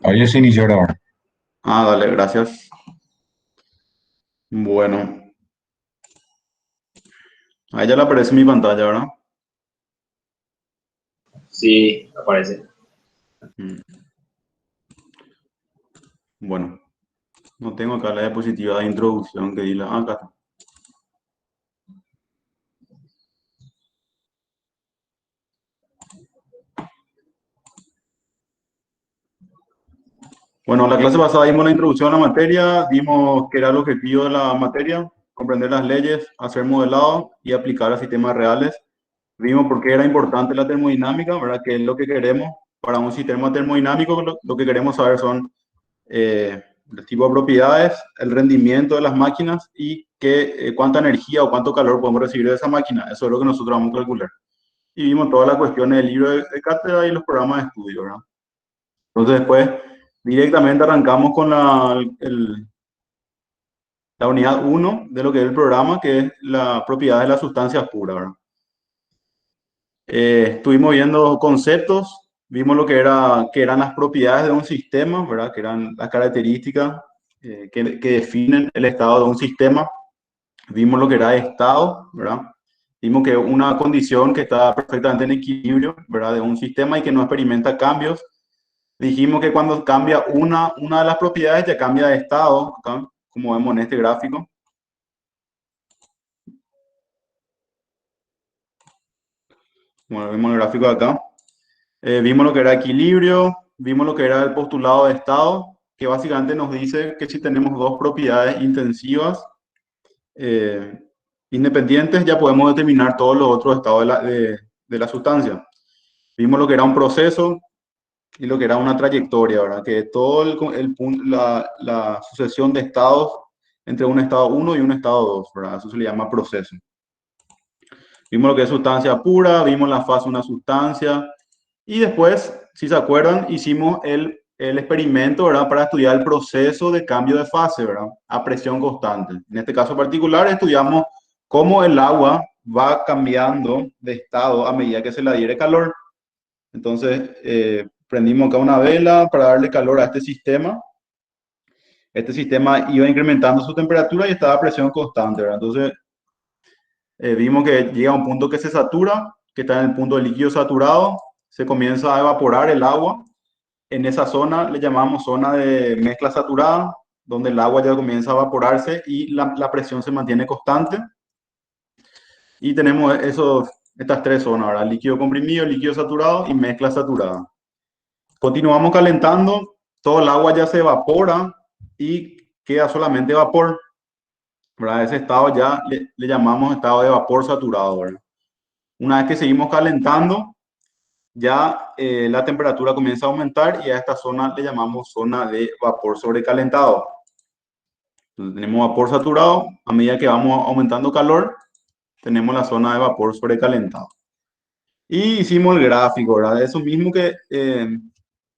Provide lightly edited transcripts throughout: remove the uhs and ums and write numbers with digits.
Ahí se inició a grabar. Ah, dale, gracias. Bueno, ahí ya le aparece mi pantalla, ¿verdad? Sí, aparece. Mm, Bueno, no tengo acá la diapositiva de introducción que di la... acá está. Bueno, la clase pasada dimos la introducción a la materia, dimos qué era el objetivo de la materia, comprender las leyes, hacer modelado y aplicar a sistemas reales. Vimos por qué era importante la termodinámica, ¿verdad? ¿Qué es lo que queremos para un sistema termodinámico? Lo que queremos saber son el tipo de propiedades, el rendimiento de las máquinas y cuánta energía o cuánto calor podemos recibir de esa máquina. Eso es lo que nosotros vamos a calcular. Y vimos todas las cuestiones del libro de cátedra y los programas de estudio, ¿verdad? Entonces después directamente arrancamos con la unidad uno de lo que es el programa, que es la propiedad de las sustancias puras, ¿verdad? Estuvimos viendo conceptos, vimos lo que eran las propiedades de un sistema, ¿verdad? Que eran las características que definen el estado de un sistema. Vimos lo que era estado, ¿verdad? Vimos que una condición que está perfectamente en equilibrio, ¿verdad? De un sistema y que no experimenta cambios. Dijimos que cuando cambia una de las propiedades ya cambia de estado, acá, como vemos en este gráfico. Bueno, vemos el gráfico de acá. Vimos lo que era equilibrio, vimos lo que era el postulado de estado, que básicamente nos dice que si tenemos dos propiedades intensivas eh, independientes, ya podemos determinar todos los otros estados de la sustancia. Vimos lo que era un proceso y lo que era una trayectoria, ¿verdad? Que todo la sucesión de estados entre un estado uno y un estado 2, ¿verdad? Eso se le llama proceso. Vimos lo que es sustancia pura, vimos la fase de una sustancia, y después, si se acuerdan, hicimos el experimento, ¿verdad? Para estudiar el proceso de cambio de fase, ¿verdad? A presión constante. En este caso particular, estudiamos cómo el agua va cambiando de estado a medida que se le adhiere calor. Entonces, prendimos acá una vela para darle calor a este sistema. Este sistema iba incrementando su temperatura y estaba a presión constante, ¿verdad? Entonces, vimos que llega a un punto que se satura, que está en el punto de líquido saturado, se comienza a evaporar el agua. En esa zona le llamamos zona de mezcla saturada, donde el agua ya comienza a evaporarse y la presión se mantiene constante. Y tenemos estas tres zonas, ¿verdad? Líquido comprimido, líquido saturado y mezcla saturada. Continuamos calentando, todo el agua ya se evapora y queda solamente vapor, ¿verdad? Ese estado ya le llamamos estado de vapor saturado, ¿verdad? Una vez que seguimos calentando, ya la temperatura comienza a aumentar y a esta zona le llamamos zona de vapor sobrecalentado. Entonces, tenemos vapor saturado, a medida que vamos aumentando calor, tenemos la zona de vapor sobrecalentado. Y hicimos el gráfico, ¿verdad? Eso mismo que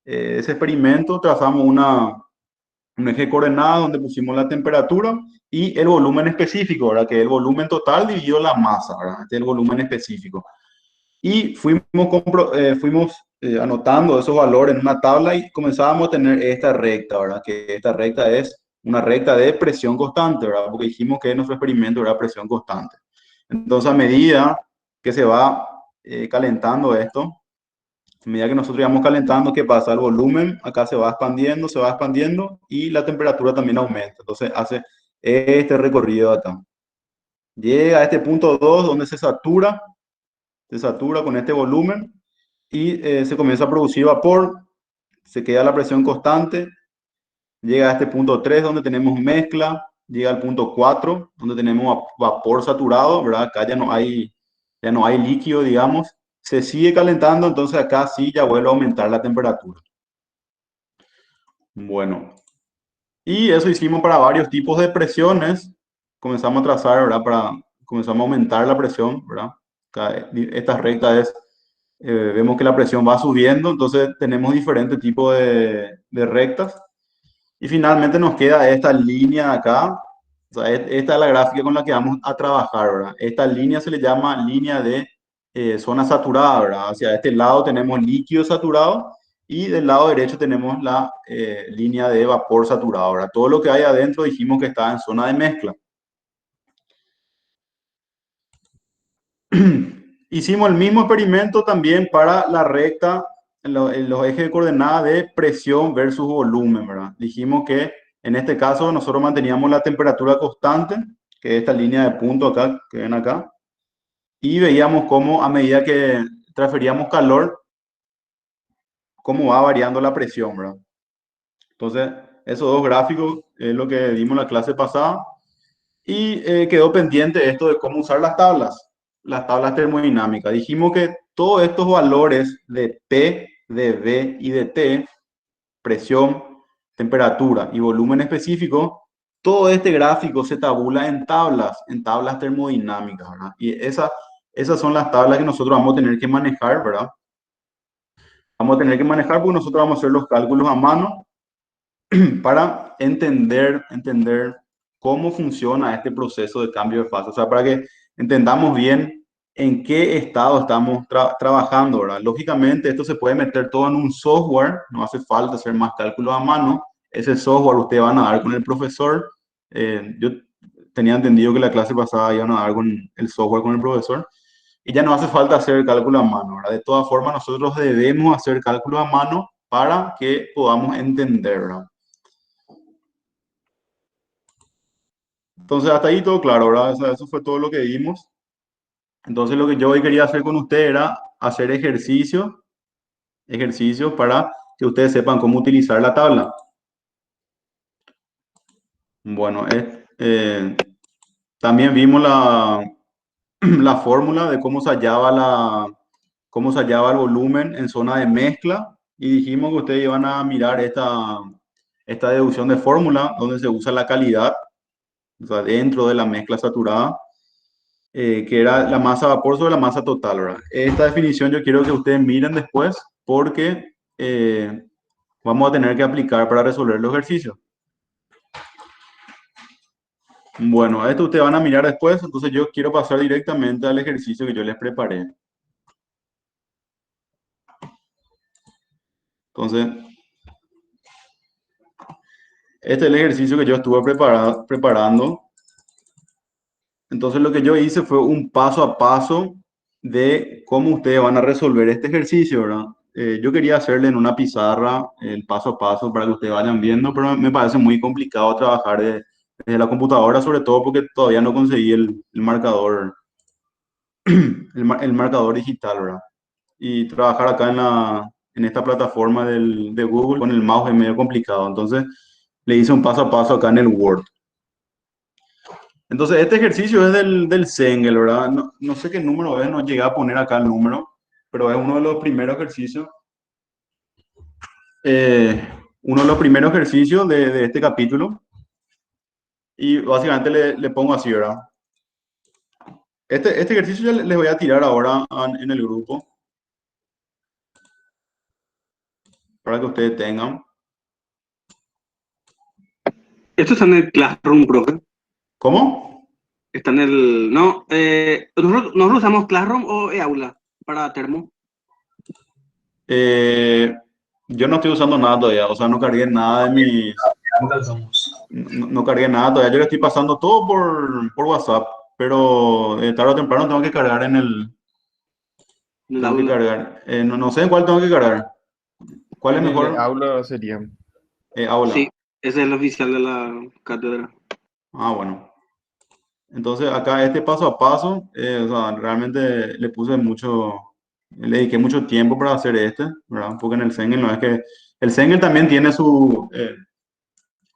ese experimento, trazamos un eje coordenado donde pusimos la temperatura y el volumen específico, ¿verdad? Que es el volumen total dividido la masa, ¿verdad? Este es el volumen específico. Y fuimos anotando esos valores en una tabla y comenzábamos a tener esta recta, ¿verdad? Que esta recta es una recta de presión constante, ¿verdad? Porque dijimos que nuestro experimento era presión constante. Entonces, a medida que se va calentando esto, a medida que nosotros íbamos calentando, ¿qué pasa? El volumen acá se va expandiendo y la temperatura también aumenta. Entonces, hace este recorrido de acá. Llega a este punto 2 donde se satura con este volumen y se comienza a producir vapor, se queda la presión constante, llega a este punto 3 donde tenemos mezcla, llega al punto 4 donde tenemos vapor saturado, ¿verdad? Acá ya no hay líquido, digamos, se sigue calentando, entonces acá sí ya vuelve a aumentar la temperatura. Bueno, y eso hicimos para varios tipos de presiones, comenzamos a trazar, ¿verdad? Comenzamos a aumentar la presión, ¿verdad? Esta recta es vemos que la presión va subiendo, entonces tenemos diferentes tipos de rectas. Y finalmente nos queda esta línea acá. O sea, esta es la gráfica con la que vamos a trabajar, ¿verdad? Esta línea se le llama línea de zona saturada, ¿verdad? Hacia este lado tenemos líquido saturado y del lado derecho tenemos la línea de vapor saturado. Ahora, todo lo que hay adentro dijimos que está en zona de mezcla. Hicimos el mismo experimento también para la recta en los ejes de coordenada de presión versus volumen, ¿verdad? Dijimos que en este caso nosotros manteníamos la temperatura constante, que es esta línea de punto acá, que ven acá, y veíamos cómo a medida que transferíamos calor, cómo va variando la presión, ¿verdad? Entonces, esos dos gráficos es lo que dimos en la clase pasada. Y quedó pendiente esto de cómo usar las tablas termodinámicas. Dijimos que todos estos valores de P, de V y de T, presión, temperatura y volumen específico, todo este gráfico se tabula en tablas termodinámicas, ¿verdad? Y esas son las tablas que nosotros vamos a tener que manejar, ¿verdad? Vamos a tener que manejar porque nosotros vamos a hacer los cálculos a mano para entender cómo funciona este proceso de cambio de fase. O sea, para que entendamos bien en qué estado estamos trabajando, ¿verdad? Lógicamente, esto se puede meter todo en un software, no hace falta hacer más cálculos a mano. Ese software ustedes van a dar con el profesor. Yo tenía entendido que la clase pasada iban a dar con el software con el profesor. Y ya no hace falta hacer cálculo a mano, ¿verdad? De todas formas, nosotros debemos hacer cálculo a mano para que podamos entender, ¿verdad? Entonces, hasta ahí todo claro, ¿verdad? O sea, eso fue todo lo que vimos. Entonces, lo que yo hoy quería hacer con ustedes era hacer ejercicios para que ustedes sepan cómo utilizar la tabla. Bueno, también vimos la fórmula de cómo se hallaba el volumen en zona de mezcla y dijimos que ustedes iban a mirar esta deducción de fórmula donde se usa la calidad, o sea, dentro de la mezcla saturada. Que era la masa vapor sobre la masa total, ¿verdad? Esta definición yo quiero que ustedes miren después porque vamos a tener que aplicar para resolver los ejercicios. Bueno, esto ustedes van a mirar después, entonces yo quiero pasar directamente al ejercicio que yo les preparé. Entonces, este es el ejercicio que yo estuve preparando. Entonces, lo que yo hice fue un paso a paso de cómo ustedes van a resolver este ejercicio, ¿verdad? Yo quería hacerle en una pizarra el paso a paso para que ustedes vayan viendo, pero me parece muy complicado trabajar desde la computadora, sobre todo porque todavía no conseguí el marcador, el marcador digital, ¿verdad? Y trabajar acá en esta plataforma de Google con el mouse es medio complicado. Entonces, le hice un paso a paso acá en el Word. Entonces, este ejercicio es del Sengel, ¿verdad? No sé qué número es, no llegué a poner acá el número, pero es uno de los primeros ejercicios. Uno de los primeros ejercicios de este capítulo. Y básicamente le pongo así, ¿verdad? Este ejercicio ya les voy a tirar ahora en el grupo para que ustedes tengan. Esto está en el Classroom, profe. ¿Cómo? Está en el... No, ¿nosotros usamos Classroom o eAula para Termo? Eh, yo no estoy usando nada todavía, o sea, no cargué nada de mis... Nunca usamos. No cargué nada todavía, yo le estoy pasando todo por WhatsApp, pero tarde o temprano tengo que cargar en el... En el Tengo que aula. cargar. No sé en cuál tengo que cargar. ¿Cuál es En el mejor? aula sería. Aula. Sí, ese es el oficial de la cátedra. Ah, bueno. Entonces acá este paso a paso, o sea, realmente le dediqué mucho tiempo para hacer ¿verdad? Porque en el Sengel no es que... El Sengel también tiene su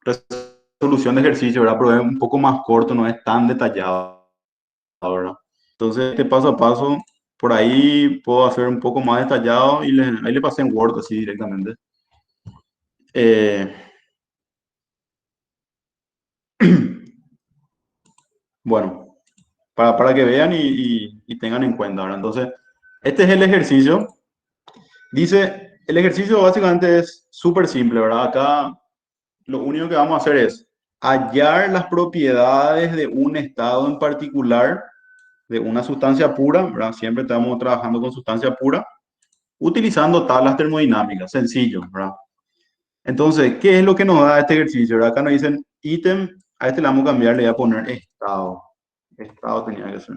resolución de ejercicio, ¿verdad? Pero es un poco más corto, no es tan detallado, ¿verdad? Entonces este paso a paso, por ahí puedo hacer un poco más detallado y ahí le pasé en Word así directamente. Eh, bueno, para que vean y tengan en cuenta, ¿verdad? Entonces, este es el ejercicio. Dice, el ejercicio básicamente es súper simple, ¿verdad? Acá lo único que vamos a hacer es hallar las propiedades de un estado en particular, de una sustancia pura, ¿verdad? Siempre estamos trabajando con sustancia pura. utilizando tablas termodinámicas, sencillo, ¿verdad? Entonces, ¿qué es lo que nos da este ejercicio? ¿Verdad? Acá nos dicen ítem, a este le vamos a cambiar, le voy a poner estado. Estado tenía que ser.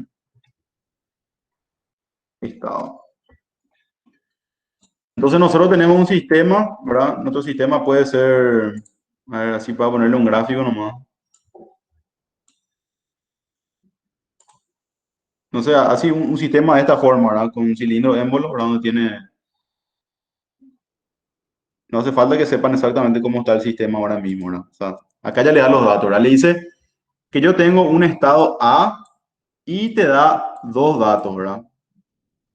Estado. Entonces nosotros tenemos un sistema, ¿verdad? Nuestro sistema puede ser, a ver, así para ponerle un gráfico nomás. No sé, así un sistema de esta forma, ¿verdad? Con un cilindro émbolo, ¿verdad? Donde tiene, no hace falta que sepan exactamente cómo está el sistema ahora mismo, ¿verdad? O sea, acá ya le da los datos, ¿verdad? Le dice que yo tengo un estado A y te da dos datos, ¿verdad?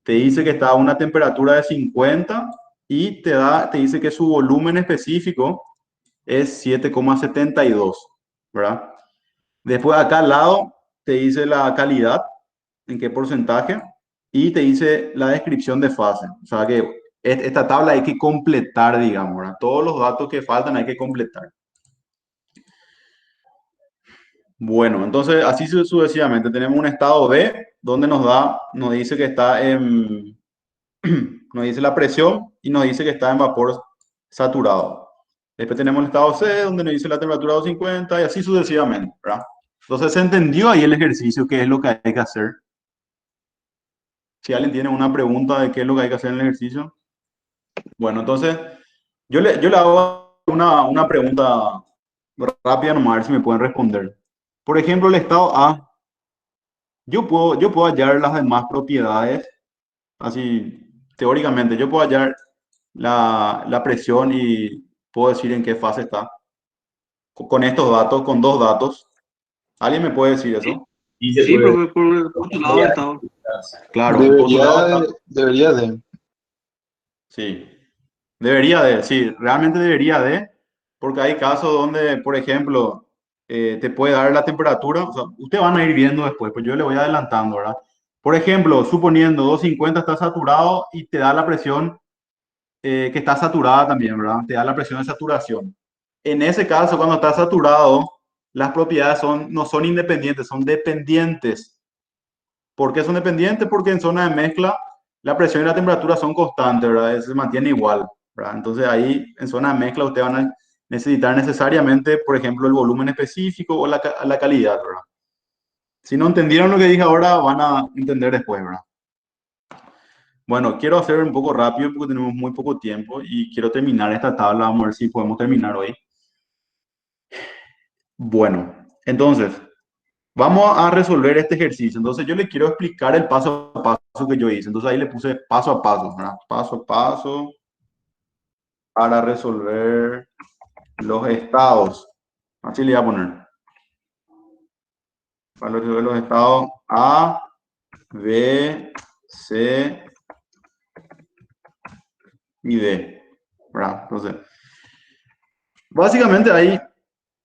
Te dice que está a una temperatura de 50 y te dice que su volumen específico es 7,72, ¿verdad? Después acá al lado te dice la calidad, en qué porcentaje, y te dice la descripción de fase. O sea que esta tabla hay que completar, digamos, ¿verdad? Todos los datos que faltan hay que completar. Bueno, entonces así sucesivamente. Tenemos un estado B donde nos dice que está en, nos dice la presión y nos dice que está en vapor saturado. Después tenemos el estado C donde nos dice la temperatura 250 y así sucesivamente, ¿verdad? Entonces se entendió ahí el ejercicio, qué es lo que hay que hacer. Si alguien tiene una pregunta de qué es lo que hay que hacer en el ejercicio. Bueno, entonces yo le hago una pregunta rápida nomás, a ver si me pueden responder. Por ejemplo, el estado A, yo puedo hallar las demás propiedades, así teóricamente, yo puedo hallar la presión y puedo decir en qué fase está. Con estos datos, con dos datos. ¿Alguien me puede decir Sí, eso? Y se sí, puede. por tu lado de estado. Claro, el postulado está. Debería de. Sí, debería de, sí, realmente debería de, porque hay casos donde, por ejemplo, te puede dar la temperatura, o sea, ustedes van a ir viendo después, pues yo le voy adelantando, ¿verdad? Por ejemplo, suponiendo 250 está saturado y te da la presión que está saturada también, ¿verdad? Te da la presión de saturación. En ese caso, cuando está saturado, las propiedades no son independientes, son dependientes. ¿Por qué son dependientes? Porque en zona de mezcla la presión y la temperatura son constantes, ¿verdad? Se mantiene igual, ¿verdad? Entonces ahí en zona de mezcla ustedes van a necesitar necesariamente, por ejemplo, el volumen específico o la calidad, ¿verdad? Si no entendieron lo que dije ahora, van a entender después, ¿verdad? Bueno, quiero hacer un poco rápido porque tenemos muy poco tiempo y quiero terminar esta tabla. Vamos a ver si podemos terminar hoy. Bueno, entonces, vamos a resolver este ejercicio. Entonces, yo le quiero explicar el paso a paso que yo hice. Entonces, ahí le puse paso a paso, ¿verdad? Paso a paso para resolver los estados. Así le voy a poner. Para resolver los estados A, B, C y D, ¿verdad? Entonces, básicamente ahí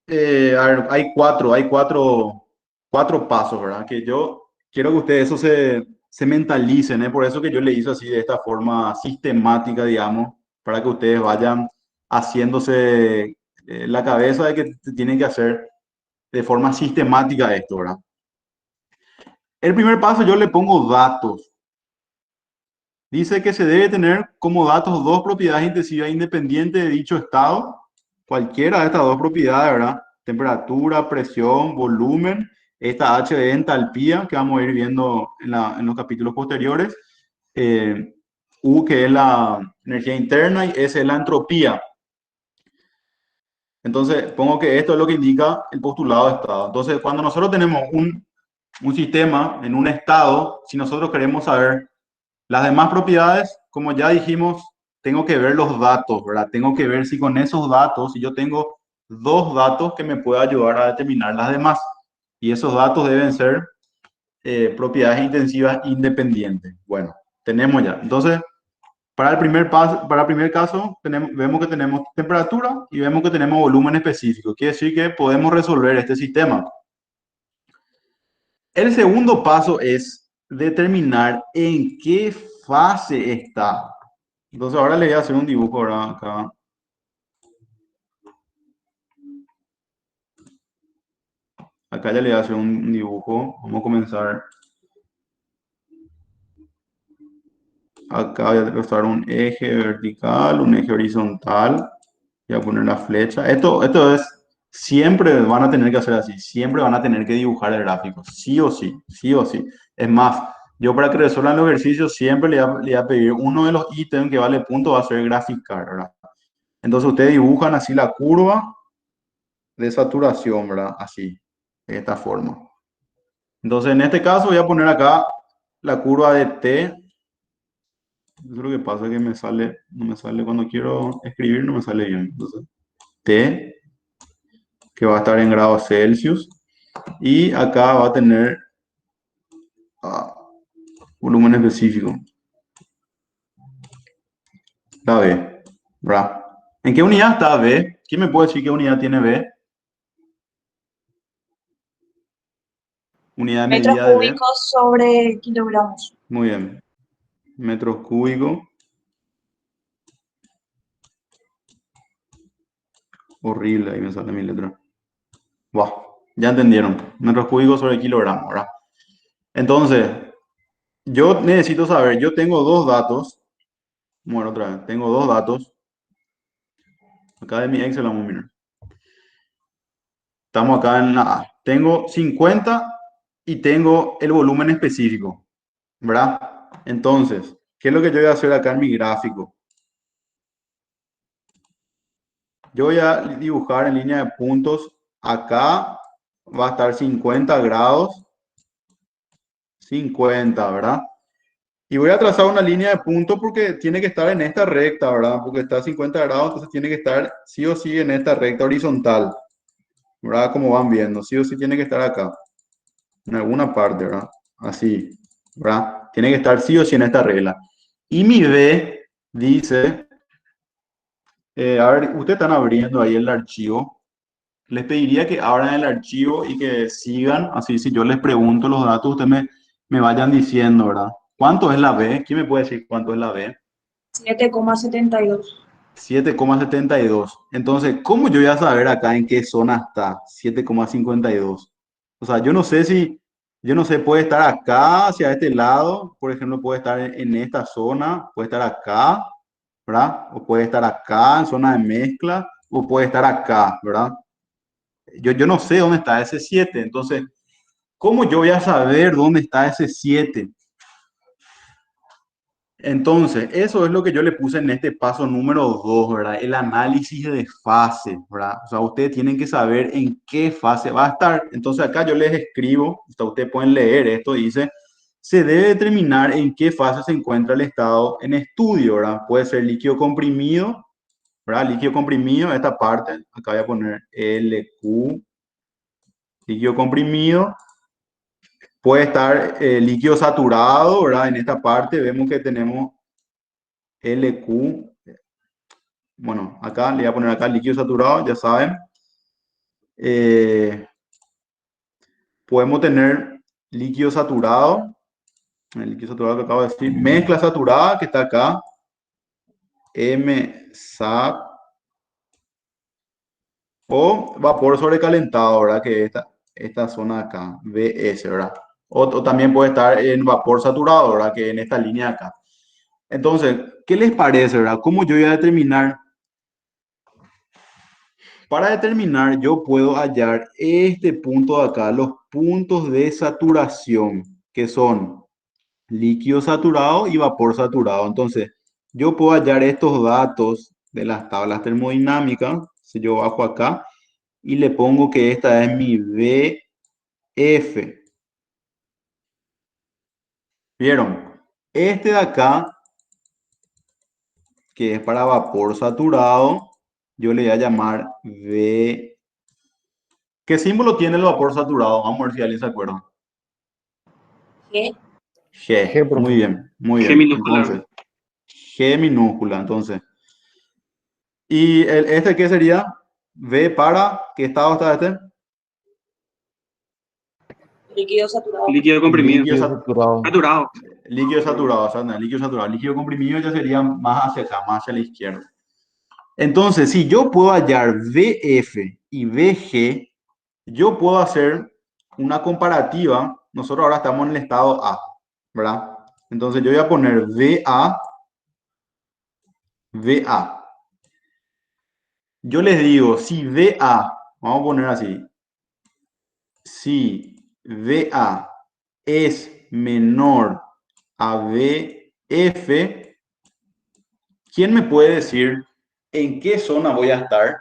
a ver, hay cuatro pasos, ¿verdad? Que yo quiero que ustedes eso se mentalicen, ¿eh? Por eso que yo le hice así de esta forma sistemática, digamos, para que ustedes vayan haciéndose la cabeza de que tienen que hacer de forma sistemática esto, ¿verdad? El primer paso yo le pongo datos. Dice que se debe tener como datos dos propiedades intensivas independientes de dicho estado, cualquiera de estas dos propiedades, ¿verdad? Temperatura, presión, volumen, esta H de entalpía que vamos a ir viendo en los capítulos posteriores, eh, U que es la energía interna y S es la entropía. Entonces, pongo que esto es lo que indica el postulado de estado. Entonces, cuando nosotros tenemos un sistema en un estado, si nosotros queremos saber las demás propiedades, como ya dijimos, tengo que ver los datos, ¿verdad? Tengo que ver si con esos datos, si yo tengo dos datos que me puedan ayudar a determinar las demás. Y esos datos deben ser propiedades intensivas independientes. Bueno, tenemos ya. Entonces, para el primer caso, vemos que tenemos temperatura y vemos que tenemos volumen específico. Quiere decir que podemos resolver este sistema. El segundo paso es determinar en qué fase está. Entonces ahora le voy a hacer un dibujo ahora acá. Acá ya le voy a hacer un dibujo. Vamos a comenzar Acá voy a trazar un eje vertical, un eje horizontal. Voy a poner la flecha. Esto es, siempre van a tener que hacer así. Siempre van a tener que dibujar el gráfico. Sí o sí, sí o sí. Es más, yo para que resuelvan los ejercicios siempre le voy a pedir uno de los ítems que vale punto va a ser graficar, ¿verdad? Entonces ustedes dibujan así la curva de saturación, ¿verdad? Así, de esta forma. Entonces en este caso voy a poner acá la curva de T. Eso es lo que pasa que me sale, no me sale cuando quiero escribir, no me sale bien. Entonces, T, que va a estar en grados Celsius. Y acá va a tener volumen específico. La B, ¿verdad? ¿En qué unidad está B? ¿Quién me puede decir qué unidad tiene B? Unidad de Metros medida de B. cúbicos sobre kilogramos. Muy bien. Metros cúbicos. Horrible, ahí me sale mi letra. Wow, ya entendieron. Metros cúbicos sobre kilogramos, ¿verdad? Entonces, yo necesito saber, yo tengo dos datos. Bueno, otra vez, tengo dos datos. Acá de mi Excel vamos a mirar. Estamos acá en la A. Tengo 50 y tengo el volumen específico, ¿verdad? Entonces, ¿qué es lo que yo voy a hacer acá en mi gráfico? Yo voy a dibujar en línea de puntos. Acá va a estar 50 grados. 50, ¿verdad? Y voy a trazar una línea de puntos porque tiene que estar en esta recta, ¿verdad? Porque está a 50 grados, entonces tiene que estar sí o sí en esta recta horizontal, ¿verdad? Como van viendo, sí o sí tiene que estar acá, en alguna parte, ¿verdad? Así, ¿verdad? Tiene que estar sí o sí en esta regla. Y mi B dice, a ver, ustedes están abriendo ahí el archivo. Les pediría que abran el archivo y que sigan, así si yo les pregunto los datos, ustedes me vayan diciendo, ¿verdad? ¿Cuánto es la B? ¿Quién me puede decir cuánto es la B? 7,72. 7,72. Entonces, ¿cómo yo voy a saber acá en qué zona está 7,52? O sea, yo no sé, puede estar acá, hacia este lado, por ejemplo, puede estar en esta zona, puede estar acá, ¿verdad? O puede estar acá, en zona de mezcla, o puede estar acá, ¿verdad? Yo no sé dónde está ese 7. Entonces, ¿cómo yo voy a saber dónde está ese 7? Entonces, eso es lo que yo le puse en este paso número 2, ¿verdad? El análisis de fase, ¿verdad? O sea, ustedes tienen que saber en qué fase va a estar. Entonces, acá yo les escribo, hasta ustedes pueden leer esto, dice, se debe determinar en qué fase se encuentra el estado en estudio, ¿verdad? Puede ser líquido comprimido, ¿verdad? Líquido comprimido, esta parte, acá voy a poner LQ, líquido comprimido. Puede estar líquido saturado, ¿verdad? En esta parte vemos que tenemos LQ. Bueno, acá le voy a poner acá líquido saturado, ya saben. Podemos tener líquido saturado, el líquido saturado que acabo de decir. Mezcla saturada, que está acá. MSAT. O vapor sobrecalentado, ¿verdad? Que es esta zona de acá, VS, ¿verdad? O también puede estar en vapor saturado, ¿verdad? Que en esta línea de acá. Entonces, ¿qué les parece, verdad? ¿Cómo yo voy a determinar? Para determinar, yo puedo hallar este punto de acá, los puntos de saturación, que son líquido saturado y vapor saturado. Entonces, yo puedo hallar estos datos de las tablas termodinámicas. Si yo bajo acá y le pongo que esta es mi BF. ¿Vieron? Este de acá, que es para vapor saturado, yo le voy a llamar V. ¿Qué símbolo tiene el vapor saturado? Vamos a ver si alguien se acuerda. G. G. profe. Muy bien, muy G bien. minúscula. Entonces, G minúscula, entonces. ¿Y este qué sería? V para, ¿qué estado está este? Líquido saturado. Líquido comprimido. Líquido Saturado. Saturado. líquido saturado, o sea, no, líquido saturado. Líquido comprimido ya sería más hacia acá, más hacia la izquierda. Entonces, si yo puedo hallar VF y VG, yo puedo hacer una comparativa. Nosotros ahora estamos en el estado A, ¿verdad? Entonces yo voy a poner VA, VA. Yo les digo, si VA, vamos a poner así, si VA es menor a VF, ¿quién me puede decir en qué zona voy a estar?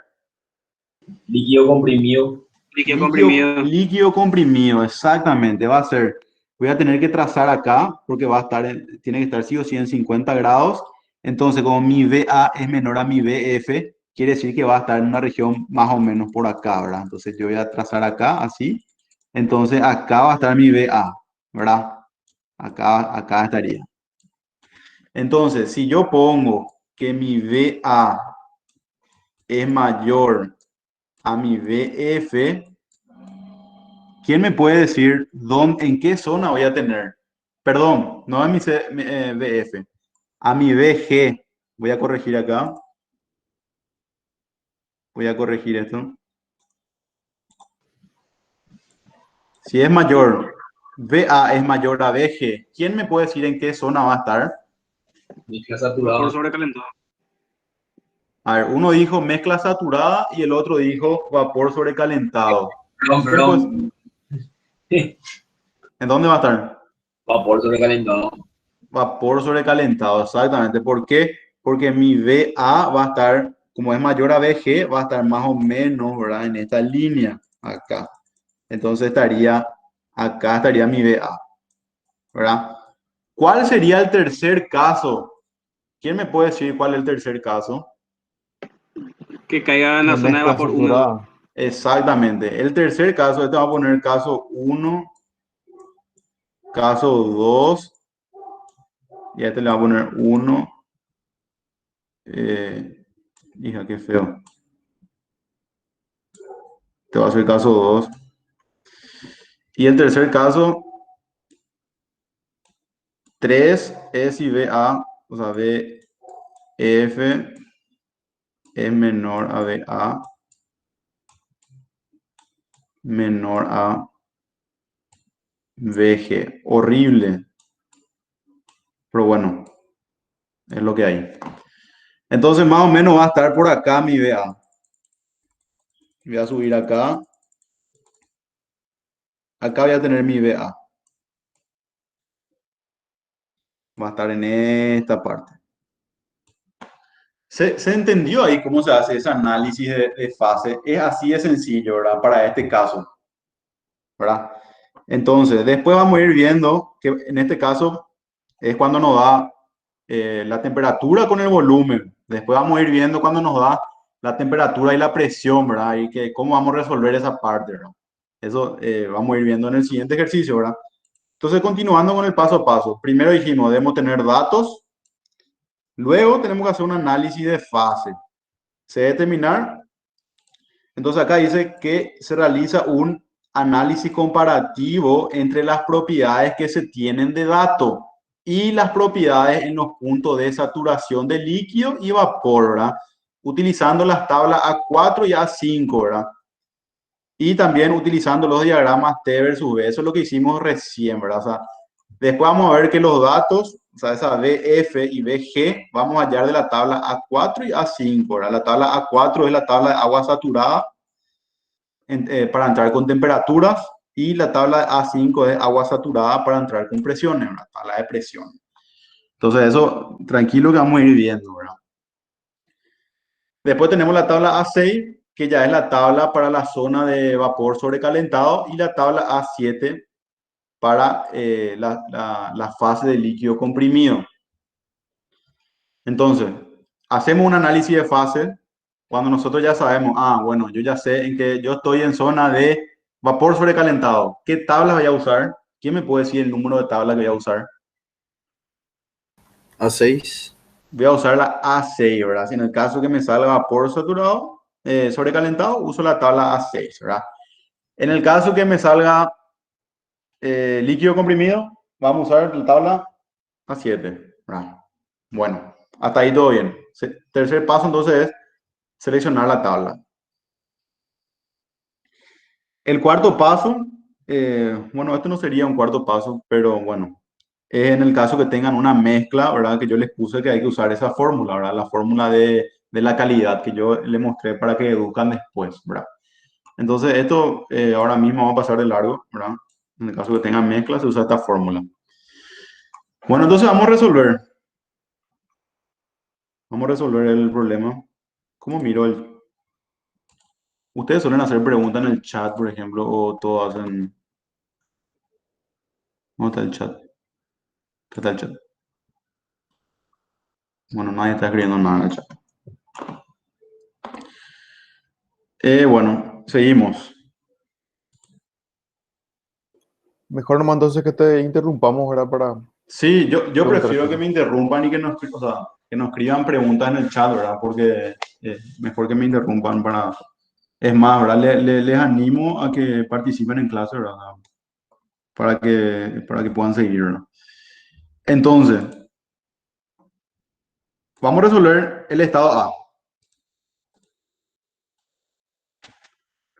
Líquido comprimido. Líquido comprimido. Líquido comprimido, exactamente. Va a ser, voy a tener que trazar acá porque va a estar, tiene que estar sí o sí en 50 grados. Entonces, como mi VA es menor a mi VF, quiere decir que va a estar en una región más o menos por acá, ¿verdad? Entonces, yo voy a trazar acá, así. Entonces, acá va a estar mi VA, ¿verdad? Acá estaría. Entonces, si yo pongo que mi VA es mayor a mi VF, ¿quién me puede decir en qué zona voy a tener? Perdón, no a mi VF, a mi VG. Voy a corregir acá. Voy a corregir esto. Si es mayor, VA es mayor a VG, ¿quién me puede decir en qué zona va a estar? Mezcla Vapor saturado. sobrecalentado. A ver, uno dijo mezcla saturada y el otro dijo vapor sobrecalentado. Perdón, ¿Quién puede- perdón. ¿En dónde va a estar? Vapor sobrecalentado. Vapor sobrecalentado, exactamente. ¿Por qué? Porque mi VA va a estar, como es mayor a VG, va a estar más o menos, ¿verdad? En esta línea, acá. Entonces acá estaría mi VA, ¿verdad? ¿Cuál sería el tercer caso? ¿Quién me puede decir cuál es el tercer caso? Que caiga en De la zona de mezcla vapor húmedo. saturada. Exactamente. El tercer caso, este va a poner caso 1, caso 2, y a este le va a poner 1. Hija, qué feo. Este va a ser caso 2. Y el tercer caso, 3 es si VA, o sea, VF es menor a VA, menor a VG. Horrible, pero bueno, es lo que hay. Entonces, más o menos va a estar por acá mi VA. Voy a subir acá. Acá voy a tener mi VA. Va a estar en esta parte. ¿Se entendió ahí cómo se hace ese análisis de fase? Es así de sencillo, ¿verdad? Para este caso, ¿verdad? Entonces, después vamos a ir viendo que en este caso es cuando nos da la temperatura con el volumen. Después vamos a ir viendo cuando nos da la temperatura y la presión, ¿verdad? Y que cómo vamos a resolver esa parte, ¿verdad? Eso vamos a ir viendo en el siguiente ejercicio, ¿verdad? Entonces, continuando con el paso a paso. Primero dijimos, debemos tener datos. Luego tenemos que hacer un análisis de fase. Se debe determinar. Entonces acá dice que se realiza un análisis comparativo entre las propiedades que se tienen de dato y las propiedades en los puntos de saturación de líquido y vapor, ¿verdad? Utilizando las tablas A4 y A5, ¿verdad? Y también utilizando los diagramas T versus B. Eso es lo que hicimos recién, ¿verdad? O sea, después vamos a ver que los datos, o sea, esa BF y BG, vamos a hallar de la tabla A4 y A5, ¿verdad? La tabla A4 es la tabla de agua saturada para entrar con temperaturas y la tabla A5 es agua saturada para entrar con presiones, ¿verdad? Tabla de presión. Entonces eso, tranquilo que vamos a ir viendo, ¿verdad? Después tenemos la tabla A6, que ya es la tabla para la zona de vapor sobrecalentado, y la tabla A7 para la fase de líquido comprimido. Entonces, hacemos un análisis de fase cuando nosotros ya sabemos, bueno, yo ya sé en que yo estoy en zona de vapor sobrecalentado. ¿Qué tablas voy a usar? ¿Quién me puede decir el número de tablas que voy a usar? A6. Voy a usar la A6, ¿verdad? Si en el caso que me salga vapor saturado, sobrecalentado, uso la tabla A6, ¿verdad? En el caso que me salga líquido comprimido, vamos a usar la tabla A7, ¿verdad? Bueno, hasta ahí todo bien. Tercer paso entonces es seleccionar la tabla. El cuarto paso, bueno, esto no sería un cuarto paso, pero bueno, es en el caso que tengan una mezcla, ¿verdad? Que yo les puse que hay que usar esa fórmula, ¿verdad? La fórmula de la calidad que yo les mostré para que educan después, ¿verdad? Entonces, esto ahora mismo vamos a pasar de largo, ¿verdad? En el caso que tengan mezcla, se usa esta fórmula. Bueno, entonces vamos a resolver. Vamos a resolver el problema. ¿Cómo miro el...? Ustedes suelen hacer preguntas en el chat, por ejemplo, o todos hacen... ¿Cómo está el chat? ¿Qué está el chat? Bueno, nadie está escribiendo nada en el chat. Bueno, seguimos. Mejor nomás entonces que te interrumpamos, ¿verdad? Para Sí, yo preguntar prefiero que cosas. me interrumpan y que nos, o sea, que nos escriban preguntas en el chat, ¿verdad? Porque mejor que me interrumpan para... Es más, ¿verdad? Les animo a que participen en clase, ¿verdad? Para que puedan seguir, ¿verdad? Entonces, vamos a resolver el estado A.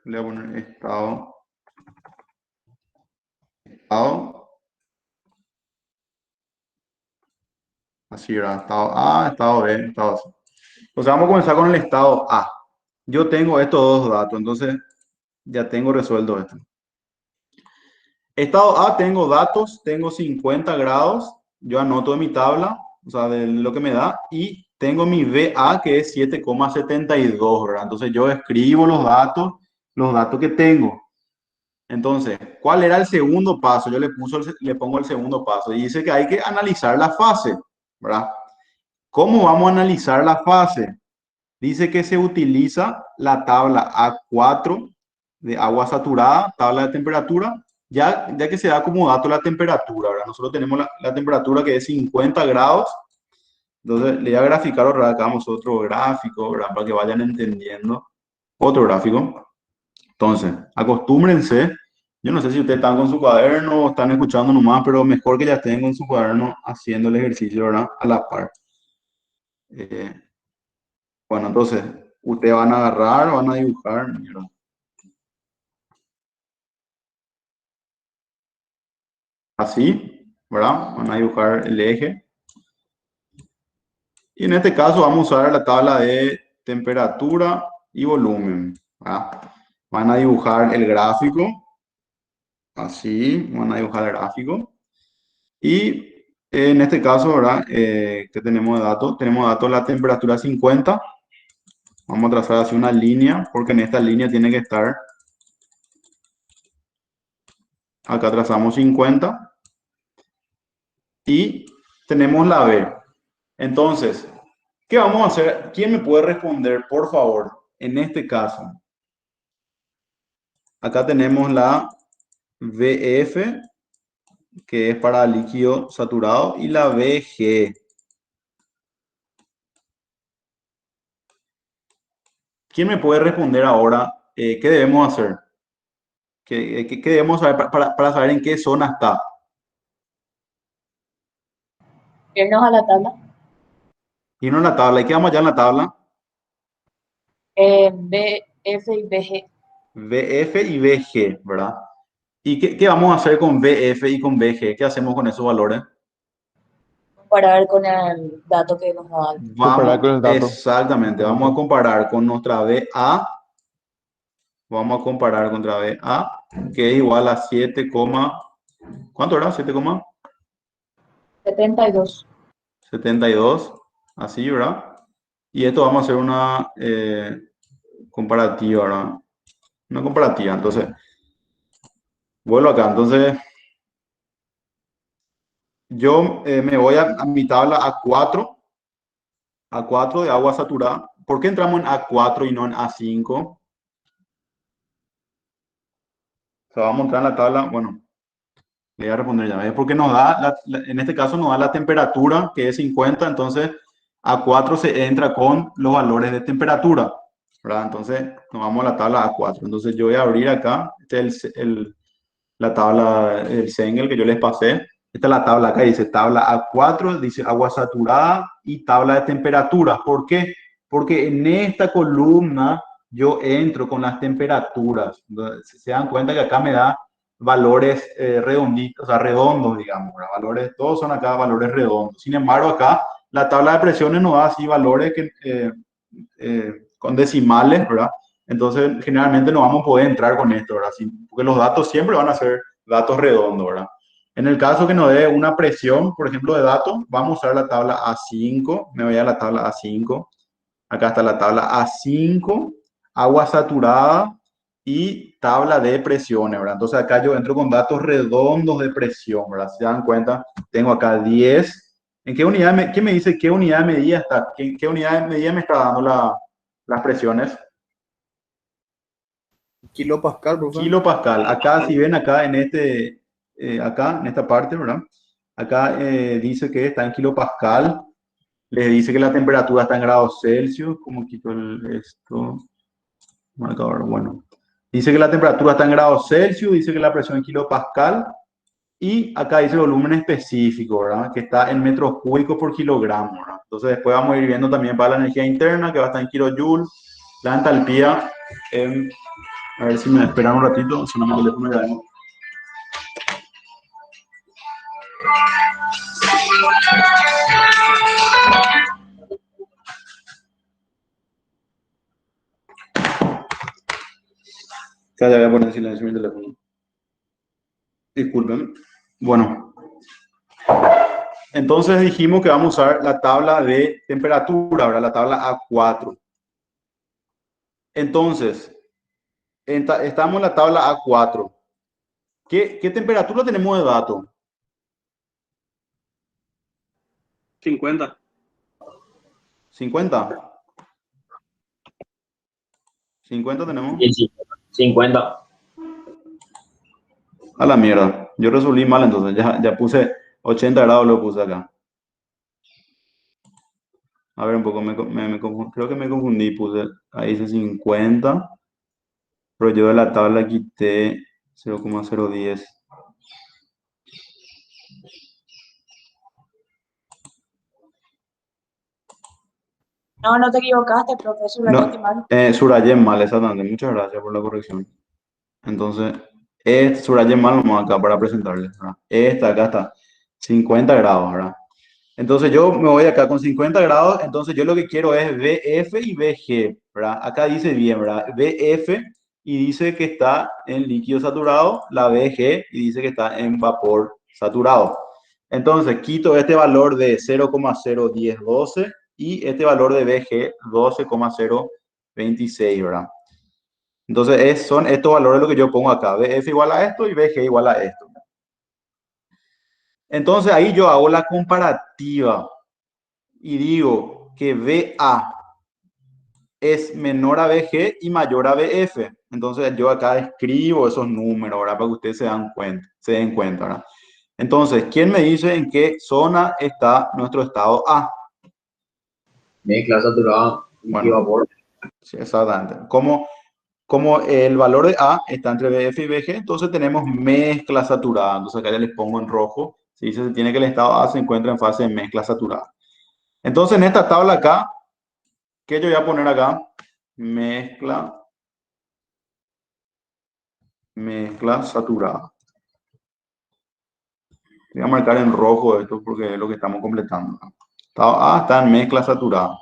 Le voy a poner estado. Estado. Así, ¿verdad? Estado A, estado B, estado C. O sea, vamos a comenzar con el estado A. Yo tengo estos dos datos, entonces ya tengo resuelto esto. Estado A, tengo datos, tengo 50 grados, yo anoto en mi tabla, o sea, de lo que me da, y tengo mi VA que es 7,72, ¿verdad? Entonces yo escribo los datos que tengo. Entonces, ¿cuál era el segundo paso? Yo le pongo el segundo paso y dice que hay que analizar la fase, ¿verdad? ¿Cómo vamos a analizar la fase? Dice que se utiliza la tabla A4 de agua saturada, tabla de temperatura, ya que se da como dato la temperatura, ¿verdad? Nosotros tenemos la temperatura que es 50 grados, entonces le voy a graficar otra vez, acá vamos otro gráfico, ¿verdad? Para que vayan entendiendo. Otro gráfico. Entonces, acostúmbrense, yo no sé si ustedes están con su cuaderno o están escuchando nomás, pero mejor que ya estén con su cuaderno haciendo el ejercicio, ¿verdad? A la par. Eh, bueno, entonces, ustedes van a agarrar, van a dibujar, ¿verdad? Así, ¿verdad? Van a dibujar el eje. Y en este caso vamos a usar la tabla de temperatura y volumen, ¿verdad? Van a dibujar el gráfico. Así, van a dibujar el gráfico. Y en este caso, ¿verdad? ¿Qué tenemos de datos? Tenemos datos de la temperatura 50. Vamos a trazar así una línea, porque en esta línea tiene que estar. Acá trazamos 50. Y tenemos la B. Entonces, ¿qué vamos a hacer? ¿Quién me puede responder, por favor, en este caso? Acá tenemos la VF, que es para líquido saturado, y la VG. ¿Quién me puede responder ahora qué debemos hacer? ¿Qué debemos saber para saber en qué zona está? Irnos a la tabla. Irnos a la tabla. ¿Y qué vamos allá en la tabla? B, F y BG. VF y VG, ¿verdad? ¿Y qué vamos a hacer con VF y con VG? ¿Qué hacemos con esos valores? Comparar con el dato que nos da. Comparar con Vamos, el dato. exactamente, vamos a comparar con nuestra VA. Vamos a comparar contra VA, que es igual a 7, ¿cuánto era? 72. 7,72, así, ¿verdad? Y esto vamos a hacer una comparativa, ¿verdad? Una comparativa, entonces, vuelvo acá, entonces, yo me voy a mi tabla A4 de agua saturada. ¿Por qué entramos en A4 y no en A5? O sea, vamos a entrar en la tabla, bueno, le voy a responder ya, ¿ves? Porque nos da, en este caso nos da la temperatura, que es 50, entonces A4 se entra con los valores de temperatura, ¿verdad? Entonces nos vamos a la tabla A4. Entonces yo voy a abrir acá, la tabla, el Sengel que yo les pasé. Esta es la tabla acá, dice tabla A4, dice agua saturada y tabla de temperatura. ¿Por qué? Porque en esta columna yo entro con las temperaturas. Entonces, se dan cuenta que acá me da valores redonditos, o sea, redondos, digamos, ¿verdad? Valores, todos son acá valores redondos. Sin embargo, acá la tabla de presiones nos da así valores con decimales, ¿verdad? Entonces, generalmente no vamos a poder entrar con esto, ¿verdad? Porque los datos siempre van a ser datos redondos, ¿verdad? En el caso que nos dé una presión, por ejemplo, de datos, vamos a usar la tabla A5. Me voy a la tabla A5. Acá está la tabla A5, agua saturada y tabla de presiones, ¿verdad? Entonces acá yo entro con datos redondos de presión, ¿verdad? Si se dan cuenta, tengo acá 10. ¿En qué unidad qué me dice qué unidad de medida está? ¿Qué unidad de medida me está dando las presiones? Kilopascal, profe. Kilopascal. Acá, si ven acá acá en esta parte, ¿verdad? Acá dice que está en kilopascal. Les dice que la temperatura está en grados Celsius. ¿Cómo quito esto? Marcador, bueno. Dice que la temperatura está en grados Celsius, dice que la presión en kilopascal. Y acá dice el volumen específico, ¿verdad? Que está en metros cúbicos por kilogramo, ¿verdad? Entonces después vamos a ir viendo también para la energía interna, que va a estar en kilojoules. La entalpía, a ver si me esperan un ratito, suena mi teléfono ya. Ya voy a poner en silencio mi teléfono. Disculpen. Bueno, entonces dijimos que vamos a usar la tabla de temperatura, ¿verdad? La tabla A4. Entonces, estamos en la tabla A4. ¿Qué temperatura tenemos de dato? 50. 50. 50 tenemos. 50. A la mierda. Yo resolví mal, entonces ya puse 80 grados, lo puse acá. A ver un poco, creo que me confundí, ahí dice 50, pero yo de la tabla quité 0,010. No, no te equivocaste, profesor. No, subrayé mal, exactamente. Muchas gracias por la corrección. Entonces, subrayé mal nomás acá para presentarles, ¿verdad? Acá está, 50 grados, ¿verdad? Entonces yo me voy acá con 50 grados, entonces yo lo que quiero es VF y VG, ¿verdad? Acá dice bien, ¿verdad? VF y dice que está en líquido saturado, la VG y dice que está en vapor saturado. Entonces quito este valor de 0,01012 y este valor de VG 12,026, ¿verdad? Entonces son estos valores lo que yo pongo acá, VF igual a esto y VG igual a esto. Entonces ahí yo hago la comparativa y digo que VA es menor a VG y mayor a VF. Entonces yo acá escribo esos números, ¿verdad? Para que ustedes se den cuenta, ¿verdad? Entonces, ¿quién me dice en qué zona está nuestro estado A? Mezcla saturada, líquido vapor. Sí, exactamente. Como el valor de A está entre VF y VG, entonces tenemos mezcla saturada. Entonces acá ya les pongo en rojo. Se dice que tiene que el estado A se encuentra en fase de mezcla saturada. Entonces en esta tabla acá, ¿qué yo voy a poner acá? Mezcla saturada. Voy a marcar en rojo esto porque es lo que estamos completando. Estado A está en mezcla saturada.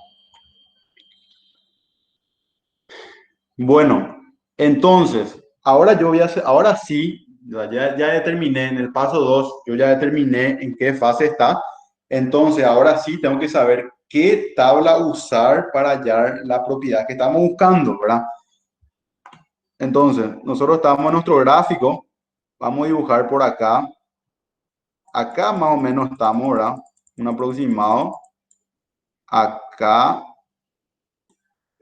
Bueno, entonces, ahora ahora sí, ya determiné en el paso 2, yo ya determiné en qué fase está. Entonces, ahora sí tengo que saber qué tabla usar para hallar la propiedad que estamos buscando, ¿verdad? Entonces, nosotros estamos en nuestro gráfico, vamos a dibujar por acá. Acá más o menos estamos, ¿verdad? Un aproximado. Acá,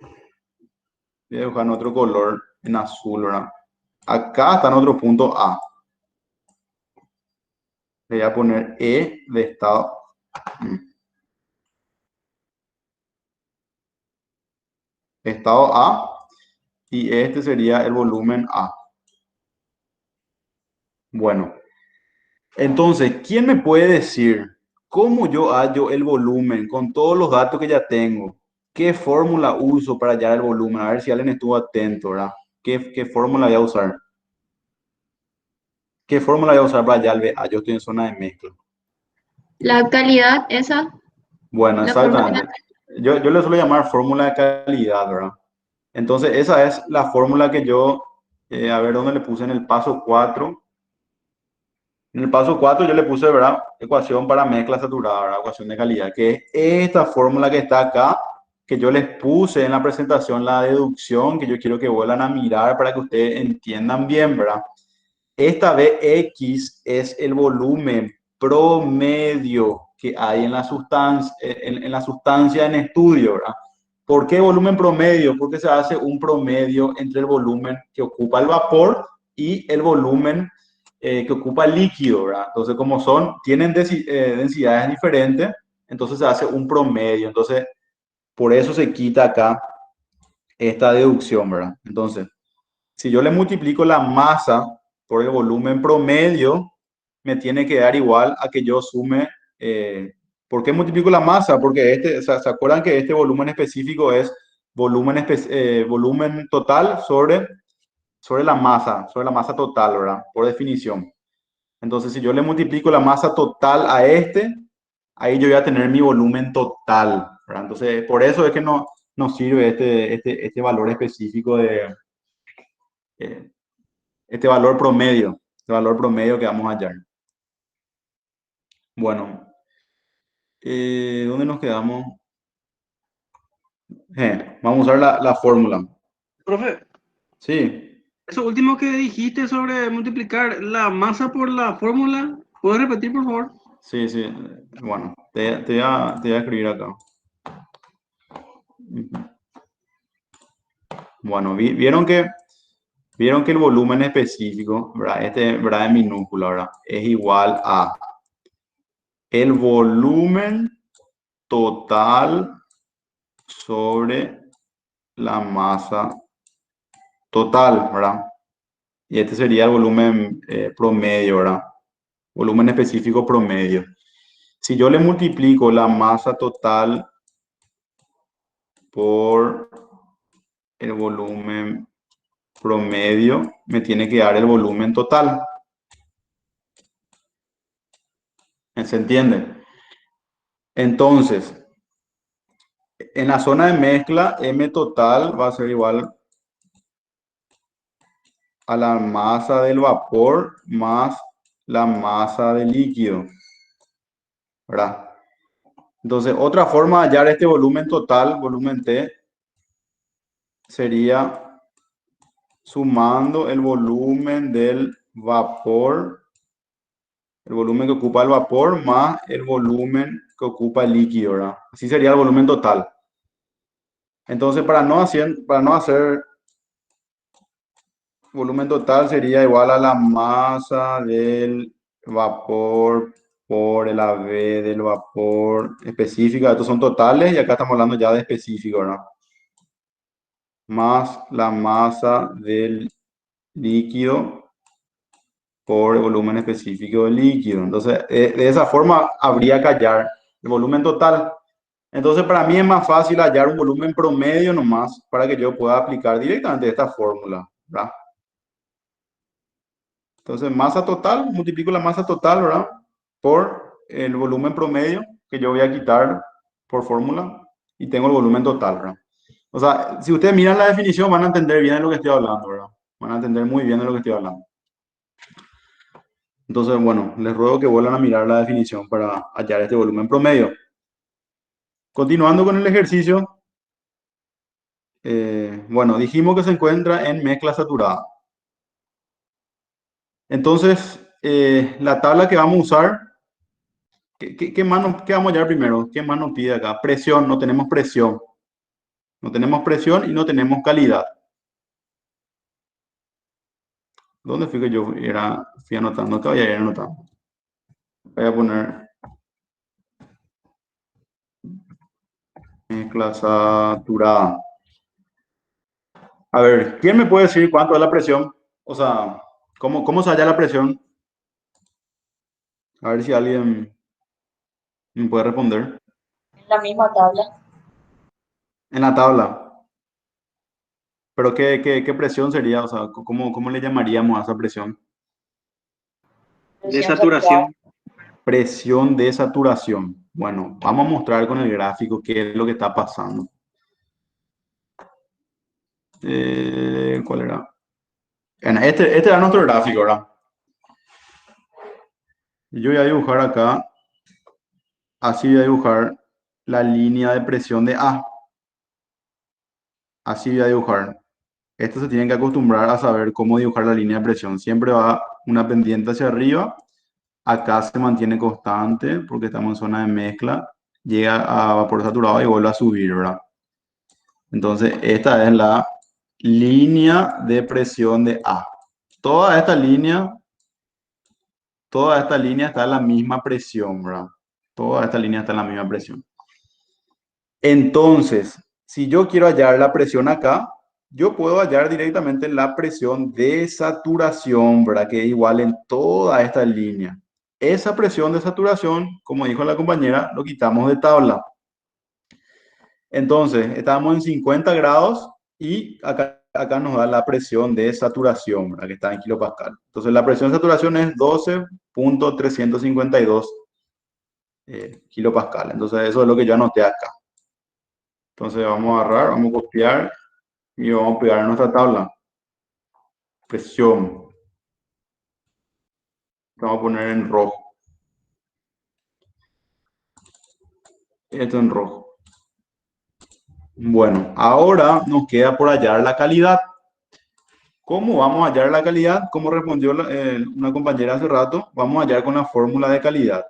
voy a dibujar en otro color, en azul, ¿verdad? Acá está en otro punto A. Le voy a poner E de estado. Estado A. Y este sería el volumen A. Bueno. Entonces, ¿quién me puede decir cómo yo hallo el volumen con todos los datos que ya tengo? ¿Qué fórmula uso para hallar el volumen? A ver si alguien estuvo atento, ¿verdad? ¿Qué fórmula voy a usar? ¿Qué fórmula voy a usar para allá al BA? Yo estoy en zona de mezcla. La calidad, esa, Bueno, la fórmula. exactamente. Yo le suelo llamar fórmula de calidad, ¿verdad? Entonces, esa es la fórmula que yo, a ver dónde le puse en el paso 4. En el paso 4 yo le puse, ¿verdad? Ecuación para mezcla saturada, ¿verdad? Ecuación de calidad, que es esta fórmula que está acá, que yo les puse en la presentación, la deducción, que yo quiero que vuelvan a mirar para que ustedes entiendan bien, ¿verdad? Esta Bx es el volumen promedio que hay en la sustancia, en la sustancia en estudio, ¿verdad? ¿Por qué volumen promedio? Porque se hace un promedio entre el volumen que ocupa el vapor y el volumen que ocupa el líquido, ¿verdad? Entonces, como tienen densidades diferentes, entonces se hace un promedio. Entonces, por eso se quita acá esta deducción, ¿verdad? Entonces, si yo le multiplico la masa por el volumen promedio, me tiene que dar igual a que yo sume. ¿Por qué multiplico la masa? Porque ¿se acuerdan que este volumen específico es volumen total sobre la masa total, ¿verdad? Por definición. Entonces, si yo le multiplico la masa total a ahí yo voy a tener mi volumen total, ¿verdad? Entonces, por eso es que no sirve este valor específico eh, este valor promedio que vamos a hallar. Bueno, ¿dónde nos quedamos? Vamos a usar la fórmula. Profe, Sí, eso último que dijiste sobre multiplicar la masa por la fórmula, ¿puedes repetir, por favor? sí, sí. Bueno, te voy a escribir acá. Bueno, vieron que el volumen específico, ¿verdad? ¿Verdad? En minúscula, ¿verdad? Es igual a el volumen total sobre la masa total, ¿verdad? Y este sería el volumen promedio, ¿verdad? Volumen específico promedio. Si yo le multiplico la masa total por el volumen promedio, me tiene que dar el volumen total. ¿Se entiende? Entonces, en la zona de mezcla, M total va a ser igual a la masa del vapor más la masa del líquido, ¿verdad? Entonces, otra forma de hallar este volumen total, volumen T, sería sumando el volumen del vapor, el volumen que ocupa el vapor más el volumen que ocupa el líquido, ¿verdad? Así sería el volumen total. Entonces, para no hacer volumen total sería igual a la masa del vapor por el AB del vapor específica. Estos son totales y acá estamos hablando ya de específico, ¿verdad? Más la masa del líquido por el volumen específico del líquido. Entonces, de esa forma habría que hallar el volumen total. Entonces, para mí es más fácil hallar un volumen promedio nomás para que yo pueda aplicar directamente esta fórmula, ¿verdad? Entonces, masa total, multiplico la masa total, ¿verdad? Por el volumen promedio que yo voy a quitar por fórmula y tengo el volumen total, ¿verdad? O sea, si ustedes miran la definición van a entender bien de lo que estoy hablando, ¿verdad? Van a entender muy bien de lo que estoy hablando. Entonces, bueno, les ruego que vuelvan a mirar la definición para hallar este volumen promedio. Continuando con el ejercicio, bueno, dijimos que se encuentra en mezcla saturada. Entonces, la tabla que vamos a usar, ¿qué vamos a hallar primero? ¿Qué más nos pide acá? Presión, no tenemos presión. No tenemos presión y no tenemos calidad. ¿Dónde fui que yo fui anotando? Acá voy a ir anotando. Voy a poner mezcla saturada. A ver, ¿quién me puede decir cuánto es la presión? O sea, ¿cómo se halla la presión? A ver si alguien me puede responder. En la misma tabla. En la tabla. Pero ¿qué presión sería? O sea, ¿cómo le llamaríamos a esa presión? De saturación. Presión de saturación. Bueno, vamos a mostrar con el gráfico qué es lo que está pasando. ¿Cuál era? Bueno, este era nuestro gráfico, ¿verdad? Yo voy a dibujar acá, así voy a dibujar la línea de presión de A. Así voy a dibujar. Esto se tienen que acostumbrar a saber cómo dibujar la línea de presión. Siempre va una pendiente hacia arriba. Acá se mantiene constante porque estamos en zona de mezcla. Llega a vapor saturado y vuelve a subir, ¿verdad? Entonces, esta es la línea de presión de A. Toda esta línea está en la misma presión, ¿verdad? Toda esta línea está en la misma presión. Entonces, si yo quiero hallar la presión acá, yo puedo hallar directamente la presión de saturación, ¿verdad? Que es igual en toda esta línea. Esa presión de saturación, como dijo la compañera, lo quitamos de tabla. Entonces, estamos en 50 grados y acá nos da la presión de saturación, ¿verdad? Que está en kilopascal. Entonces, la presión de saturación es 12.352 kilopascal. Entonces, eso es lo que yo anoté acá. Entonces, vamos a agarrar, vamos a copiar y vamos a pegar en nuestra tabla. Presión. Vamos a poner en rojo. Esto en rojo. Bueno, ahora nos queda por hallar la calidad. ¿Cómo vamos a hallar la calidad? Como respondió una compañera hace rato, vamos a hallar con la fórmula de calidad.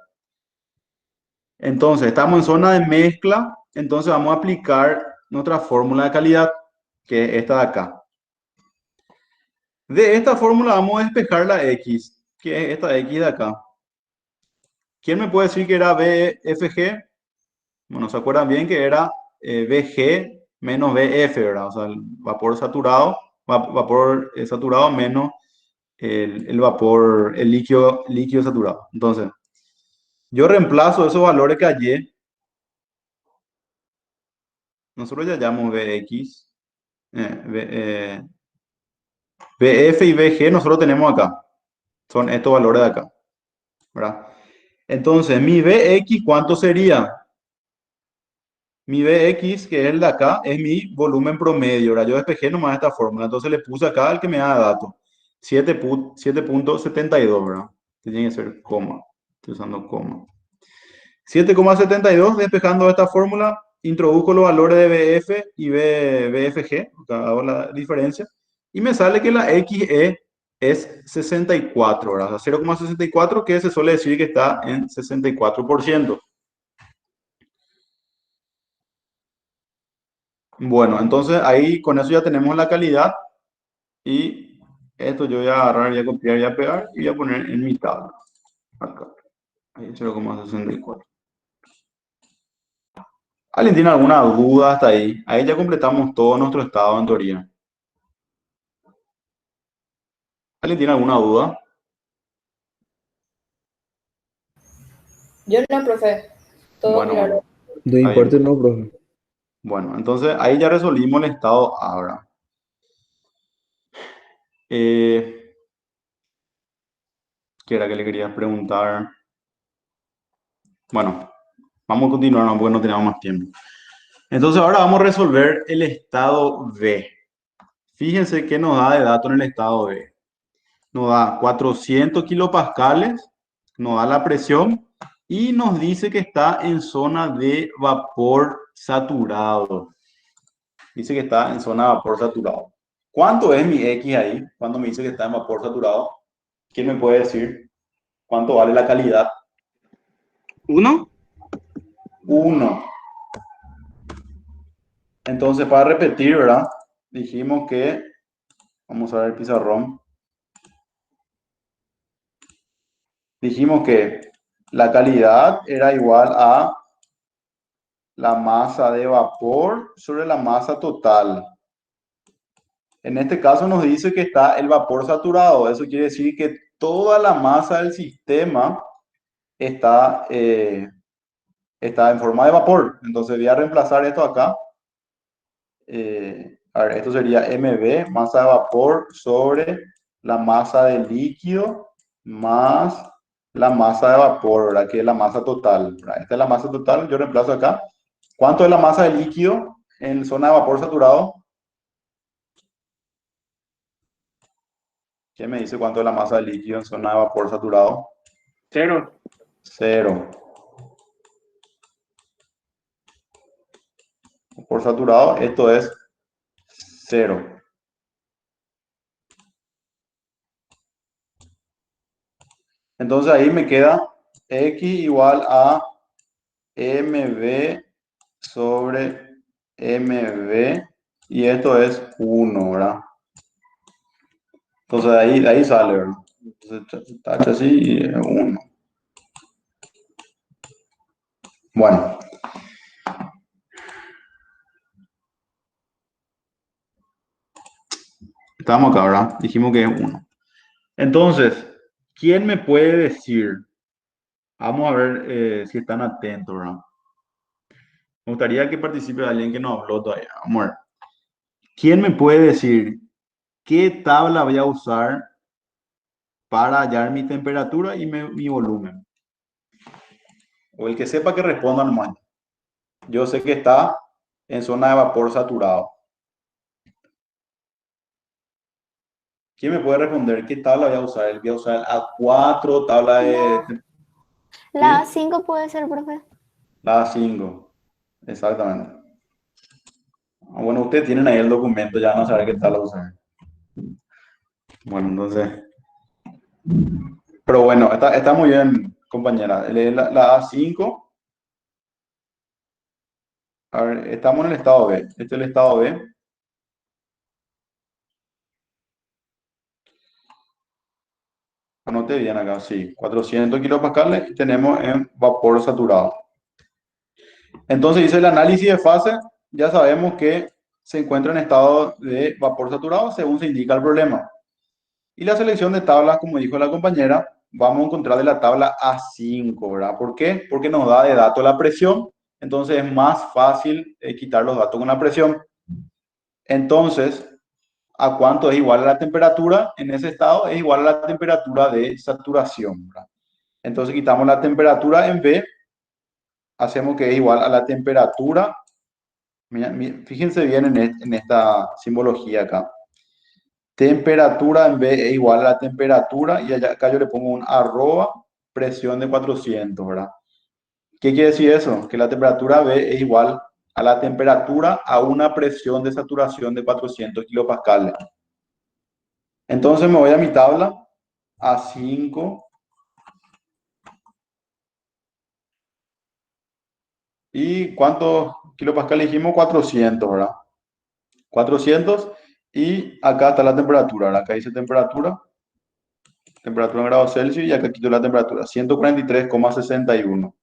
Entonces, estamos en zona de mezcla, entonces vamos a aplicar nuestra fórmula de calidad, que es esta de acá. De esta fórmula vamos a despejar la X, que es esta X de acá. ¿Quién me puede decir que era BFG? Bueno, ¿se acuerdan bien que era Vg menos Vf, ¿verdad? O sea, el vapor saturado, saturado menos el vapor, el líquido saturado. Entonces, yo reemplazo esos valores que hallé. Nosotros ya llamamos Vx, Vf y Vg nosotros tenemos acá. Son estos valores de acá, ¿verdad? Entonces, mi Vx, ¿cuánto sería? Mi Vx, que es el de acá, es mi volumen promedio, ¿verdad? Yo despejé nomás esta fórmula, entonces le puse acá el que me da datos. 7.72, ¿verdad? Tiene que ser coma. Estoy usando coma. 7,72, despejando esta fórmula, introduzco los valores de BF y BFG, acá hago la diferencia, y me sale que la XE es 64, ¿verdad? O sea, 0,64, que se suele decir que está en 64%. Bueno, entonces ahí con eso ya tenemos la calidad y esto yo voy a agarrar, voy a copiar y a pegar y voy a poner en mi tabla. Acá. Ahí 0,64. ¿Alguien tiene alguna duda hasta ahí? Ahí ya completamos todo nuestro estado en teoría. ¿Alguien tiene alguna duda? Yo no, profe. Todo Bueno, claro. De mi está parte bien. no, profe. Bueno, entonces ahí ya resolvimos el estado ahora. ¿Qué era que le quería preguntar? Bueno, vamos a continuar, ¿no? Porque no tenemos más tiempo. Entonces ahora vamos a resolver el estado B. Fíjense qué nos da de dato en el estado B. Nos da 400 kilopascales, nos da la presión y nos dice que está en zona de vapor saturado. Dice que está en zona de vapor saturado. ¿Cuánto es mi X ahí cuando me dice que está en vapor saturado? ¿Quién me puede decir cuánto vale la calidad? ¿1? 1. Entonces, para repetir, ¿verdad? Dijimos que, vamos a ver el pizarrón. Dijimos que la calidad era igual a la masa de vapor sobre la masa total. En este caso nos dice que está el vapor saturado. Eso quiere decir que toda la masa del sistema está en forma de vapor. Entonces voy a reemplazar esto acá. A ver, esto sería MB, masa de vapor, sobre la masa de líquido más la masa de vapor, ¿verdad? Que es la masa total, ¿verdad? Esta es la masa total, yo reemplazo acá. ¿Cuánto es la masa de líquido en zona de vapor saturado? ¿Quién me dice cuánto es la masa de líquido en zona de vapor saturado? 0. Cero. Vapor saturado, esto es 0. Entonces ahí me queda X igual a mv sobre mv y esto es 1, ¿verdad? Entonces de ahí sale, ¿verdad? Entonces tacha así y 1. Bueno, estamos acá, ¿verdad? Dijimos que es 1. Entonces, ¿quién me puede decir? Vamos a ver si están atentos, ¿verdad? Me gustaría que participe alguien que no habló todavía. Vamos a ver. ¿Quién me puede decir qué tabla voy a usar para hallar mi temperatura y mi volumen? O el que sepa que responda nomás. Yo sé que está en zona de vapor saturado. ¿Quién me puede responder qué tabla voy a usar? Voy a usar el A4, tabla de... La ¿Sí? 5 puede ser, profe. La A5. Exactamente. Bueno, ustedes tienen ahí el documento, ya van a saber qué tabla usar. Bueno, entonces... Pero bueno, está muy bien, compañera. La A5. A ver, estamos en el estado B. Este es el estado B. Anote bien acá, sí. 400 kilopascales y tenemos en vapor saturado. Entonces dice el análisis de fase. Ya sabemos que se encuentra en estado de vapor saturado según se indica el problema. Y la selección de tablas, como dijo la compañera, vamos a encontrar de la tabla A5, ¿verdad? ¿Por qué? Porque nos da de dato la presión. Entonces es más fácil quitar los datos con la presión. Entonces, ¿a cuánto es igual a la temperatura? En ese estado es igual a la temperatura de saturación, ¿verdad? Entonces quitamos la temperatura en B, hacemos que es igual a la temperatura. Fíjense bien en esta simbología acá. Temperatura en B es igual a la temperatura y acá yo le pongo un arroba presión de 400, ¿verdad? ¿Qué quiere decir eso? Que la temperatura B es igual a la temperatura a una presión de saturación de 400 kilopascales. Entonces me voy a mi tabla, A5, ¿y cuántos kilopascales dijimos? 400, ¿verdad? 400 y acá está la temperatura, ¿verdad? Acá dice temperatura en grados Celsius y acá quito la temperatura, 143,61.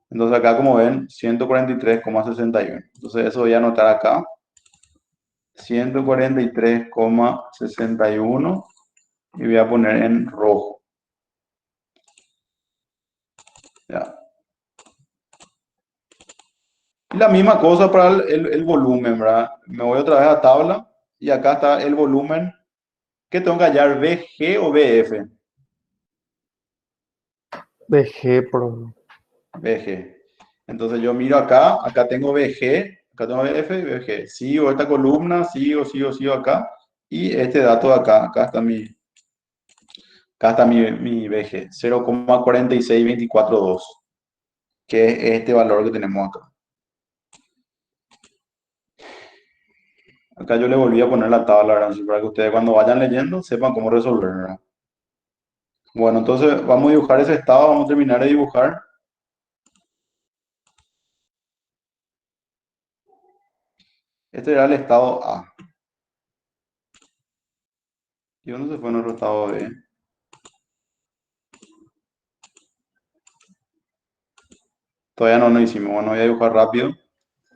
Entonces acá como ven, 143,61. Entonces eso voy a anotar acá, 143,61 y voy a poner en rojo. Ya. Y la misma cosa para el volumen, ¿verdad? Me voy otra vez a tabla y acá está el volumen. ¿Qué tengo que hallar? ¿VG o VF? Dejé, profe. VG. Entonces yo miro acá tengo VG, acá tengo VF y VG. Sigo esta columna, sigo acá. Y este dato de acá está mi VG, 0,46242, que es este valor que tenemos acá. Acá yo le volví a poner la tabla, ¿verdad? Para que ustedes cuando vayan leyendo sepan cómo resolver, ¿verdad? Bueno, entonces vamos a dibujar ese estado, vamos a terminar de dibujar. Este era el estado A. ¿Y dónde se fue nuestro estado B? Todavía no lo hicimos. Bueno, voy a dibujar rápido.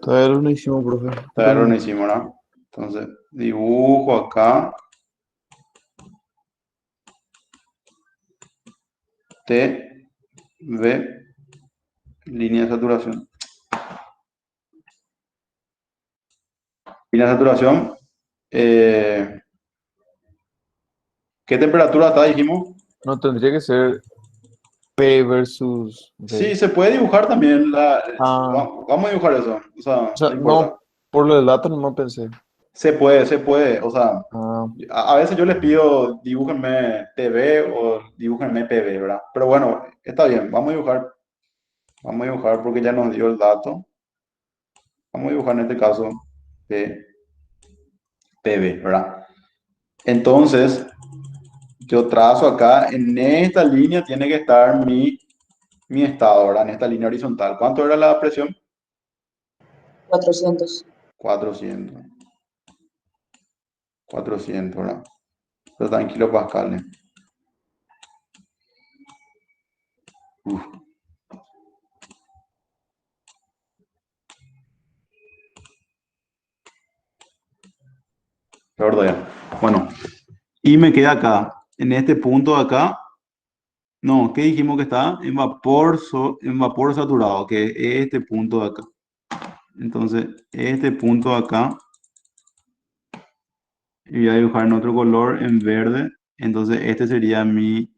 Todavía lo hicimos, profe. Todavía no lo hicimos, ¿no? Entonces, dibujo acá. T, V, línea de saturación. Línea de saturación. ¿Qué temperatura está, dijimos? No tendría que ser P versus B. Sí, se puede dibujar también. Ah, Vamos a dibujar eso. O sea, o sea, no importa. no, por lo del dato no me pensé. Se puede, se puede. O sea, Ah, a veces yo les pido dibújenme TV o dibújenme PB, ¿verdad? Pero bueno, está bien. Vamos a dibujar. Vamos a dibujar porque ya nos dio el dato. Vamos a dibujar en este caso PB, ¿verdad? Entonces, yo trazo acá, en esta línea tiene que estar mi estado, ¿verdad? En esta línea horizontal. ¿Cuánto era la presión? 400. 400. 400, ¿verdad? Pero está en kilopascales. Uf. Gordo ya. Bueno, y me queda acá, en este punto de acá. No, ¿qué dijimos que está? En vapor saturado, que es este punto de acá. Entonces, este punto de acá, y voy a dibujar en otro color, en verde. Entonces, este sería mi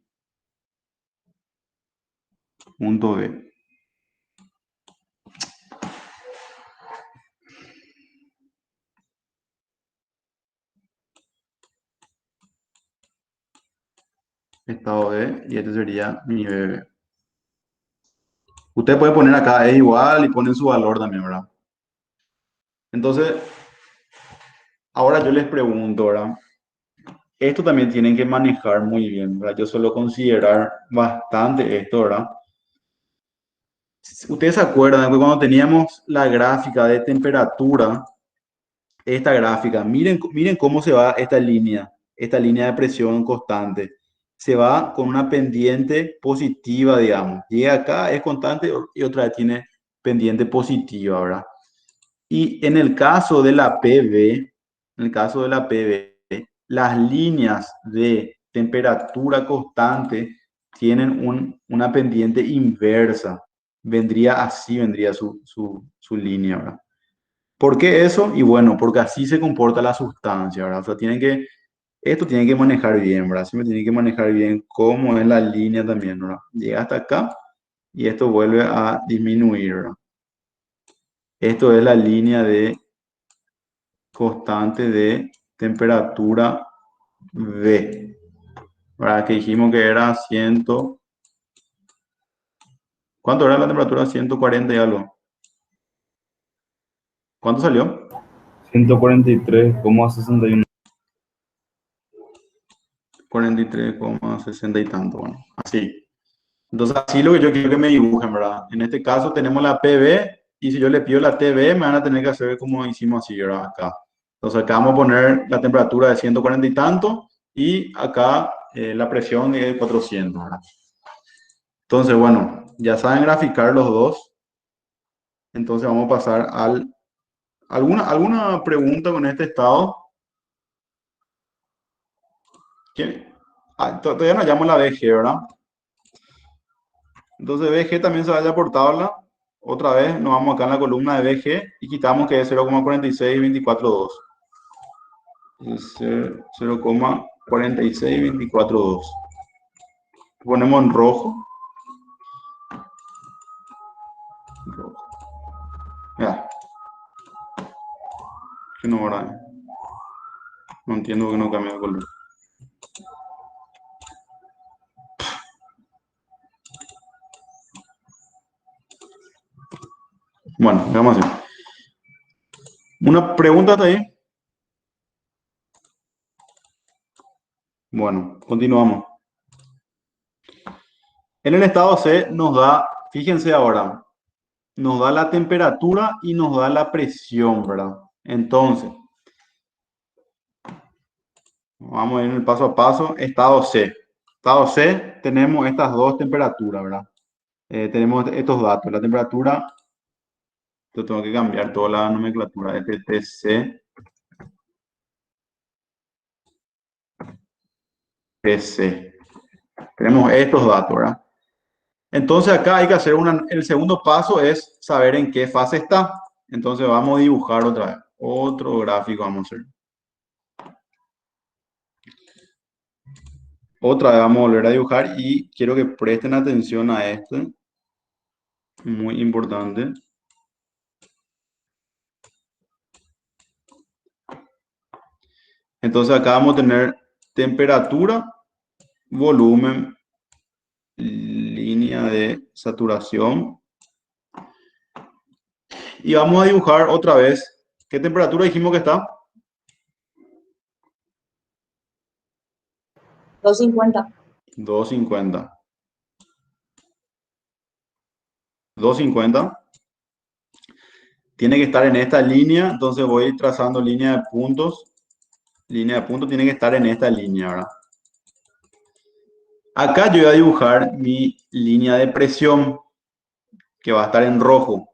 punto B. Estado B, y este sería mi BB. Usted puede poner acá, es igual, y ponen su valor también, ¿verdad? Entonces, ahora yo les pregunto, ¿verdad? Esto también tienen que manejar muy bien, ¿verdad? Yo suelo considerar bastante esto, ¿verdad? Ustedes se acuerdan que cuando teníamos la gráfica de temperatura, esta gráfica, miren cómo se va esta línea de presión constante. Se va con una pendiente positiva, digamos. Llega acá, es constante y otra vez tiene pendiente positiva, ¿verdad? Y en el caso de la PV, en el caso de la PV, las líneas de temperatura constante tienen una pendiente inversa. Vendría así, vendría su línea, ¿verdad? ¿Por qué eso? Y bueno, porque así se comporta la sustancia, ¿verdad? O sea, esto tienen que manejar bien, ¿verdad? Siempre tienen que manejar bien cómo es la línea también, ¿verdad? Llega hasta acá y esto vuelve a disminuir, ¿verdad? Esto es la línea de constante de temperatura V, ¿verdad? Que dijimos que era 100. ¿Cuánto era la temperatura? 140 y algo. ¿Cuánto salió? 143,61. 43,60 y tanto, bueno, así. Entonces, así lo que yo quiero que me dibujen, ¿verdad? En este caso tenemos la PB y si yo le pido la TB, me van a tener que hacer como hicimos así, ¿verdad? Acá. Entonces, acá vamos a poner la temperatura de 140 y tanto y acá la presión de 400, ¿verdad? Entonces, bueno, ya saben graficar los dos. Entonces, vamos a pasar ¿Alguna pregunta con este estado? Todavía no llamo la VG, ¿verdad? Entonces VG también se vaya por tabla. Otra vez nos vamos acá en la columna de VG y quitamos que es 0,46242. 0,46242. Ponemos en rojo. Ya. Que no, ¿verdad? No entiendo por qué no cambia de color. Bueno, vamos a hacer. ¿Una pregunta hasta ahí? Bueno, continuamos. En el estado C nos da, fíjense ahora, nos da la temperatura y nos da la presión, ¿verdad? Entonces, vamos a ir en el paso a paso. Estado C. Estado C, tenemos estas dos temperaturas, ¿verdad? Tenemos estos datos. La temperatura, yo tengo que cambiar toda la nomenclatura. Este TC, PC. Tenemos estos datos, ¿verdad? Entonces acá hay que hacer el segundo paso es saber en qué fase está. Entonces vamos a dibujar otra vez. Otro gráfico vamos a hacer. Otra vez vamos a volver a dibujar y quiero que presten atención a esto. Muy importante. Entonces acá vamos a tener temperatura, volumen, línea de saturación. Y vamos a dibujar otra vez. ¿Qué temperatura dijimos que está? 250. 250. 250. Tiene que estar en esta línea, entonces voy trazando línea de puntos. Línea de puntos tiene que estar en esta línea, ¿verdad? Acá yo voy a dibujar mi línea de presión, que va a estar en rojo.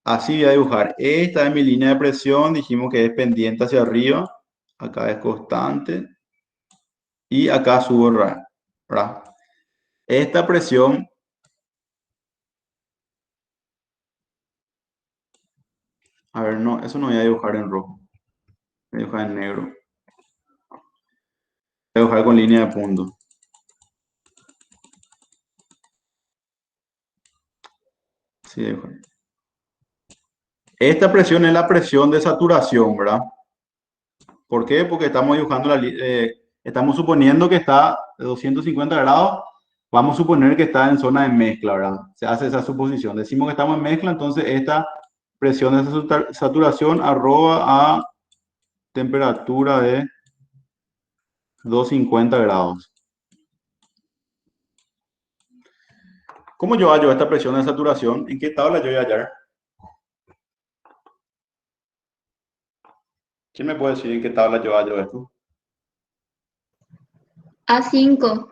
Así voy a dibujar. Esta es mi línea de presión, dijimos que es pendiente hacia arriba. Acá es constante. Y acá subo, ¿verdad? Esta presión a ver, no, eso no voy a dibujar en rojo. Voy a dibujar en negro. Voy a dibujar con línea de punto. Sí, dibujar. Esta presión es la presión de saturación, ¿verdad? ¿Por qué? Porque estamos dibujando estamos suponiendo que está a 250 grados. Vamos a suponer que está en zona de mezcla, ¿verdad? Se hace esa suposición. Decimos que estamos en mezcla, entonces esta presión de saturación arroba a temperatura de 250 grados. ¿Cómo yo hallo esta presión de saturación? ¿En qué tabla yo voy a hallar? ¿Quién me puede decir en qué tabla yo hallo esto? A5.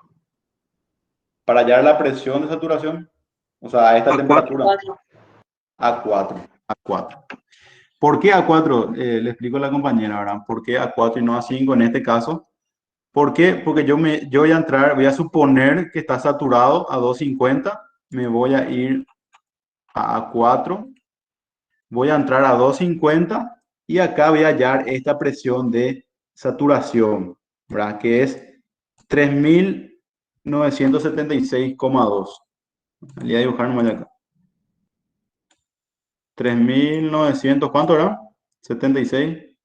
Para hallar la presión de saturación, o sea, a esta A4. temperatura. 4. A4. ¿Por qué A4? Le explico a la compañera, ¿verdad? ¿Por qué A4 y no A5 en este caso? ¿Por qué? Porque yo voy a entrar, voy a suponer que está saturado a 250, me voy a ir a A4, voy a entrar a 250 y acá voy a hallar esta presión de saturación, ¿verdad? Que es 3976,2. Voy a dibujar nomás acá. 3900, ¿cuánto era? 76.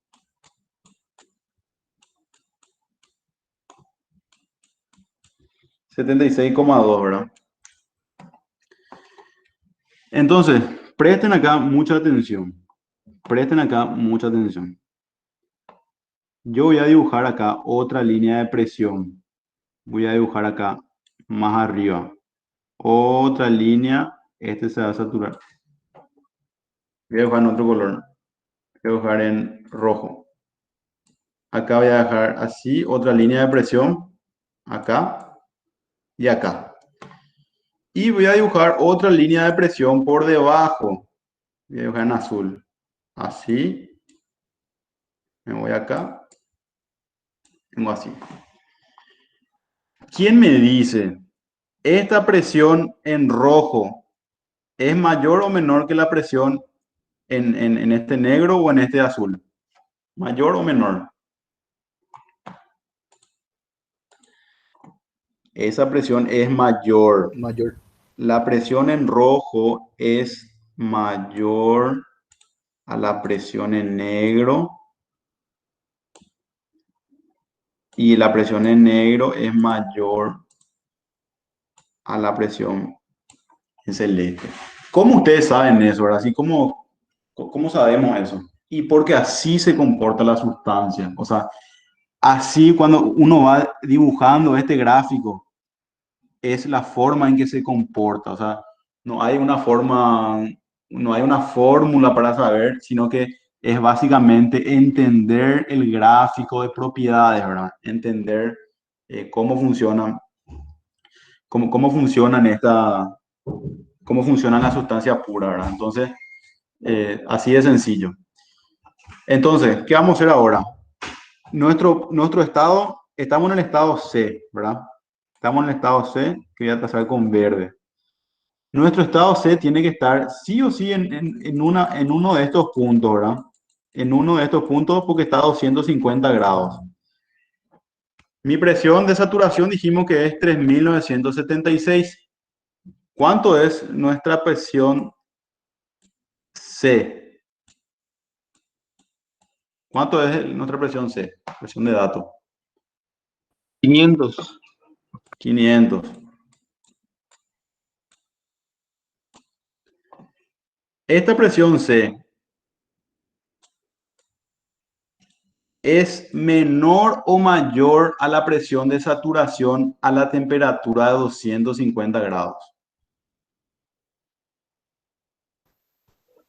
76,2, ¿verdad? Entonces, presten acá mucha atención. Presten acá mucha atención. Yo voy a dibujar acá otra línea de presión. Voy a dibujar acá más arriba. Otra línea. Este se va a saturar. Voy a dibujar en otro color. Voy a dibujar en rojo. Acá voy a dejar así otra línea de presión. Acá y acá. Y voy a dibujar otra línea de presión por debajo. Voy a dibujar en azul. Así. Me voy acá. Tengo así. ¿Quién me dice? ¿Esta presión en rojo es mayor o menor que la presión en este negro o en este azul? ¿Mayor o menor? Esa presión es mayor. Mayor. La presión en rojo es mayor a la presión en negro. Y la presión en negro es mayor a la presión en celeste. ¿Cómo ustedes saben eso, verdad? Así como, ¿cómo sabemos eso? Y porque así se comporta la sustancia. O sea, así cuando uno va dibujando este gráfico, es la forma en que se comporta. O sea, no hay una forma, no hay una fórmula para saber, sino que es básicamente entender el gráfico de propiedades, ¿verdad? Entender cómo funcionan, cómo funcionan cómo funciona la sustancia pura, ¿verdad? Entonces, así de sencillo. Entonces, ¿qué vamos a hacer ahora? Nuestro estado, estamos en el estado C, ¿verdad? Estamos en el estado C, que voy a trazar con verde. Nuestro estado C tiene que estar sí o sí en uno de estos puntos, ¿verdad? En uno de estos puntos porque está a 250 grados. Mi presión de saturación dijimos que es 3.976. ¿Cuánto es nuestra presión C? ¿Cuánto es nuestra presión C? Presión de datos. 500. 500. Esta presión C es menor o mayor a la presión de saturación a la temperatura de 250 grados.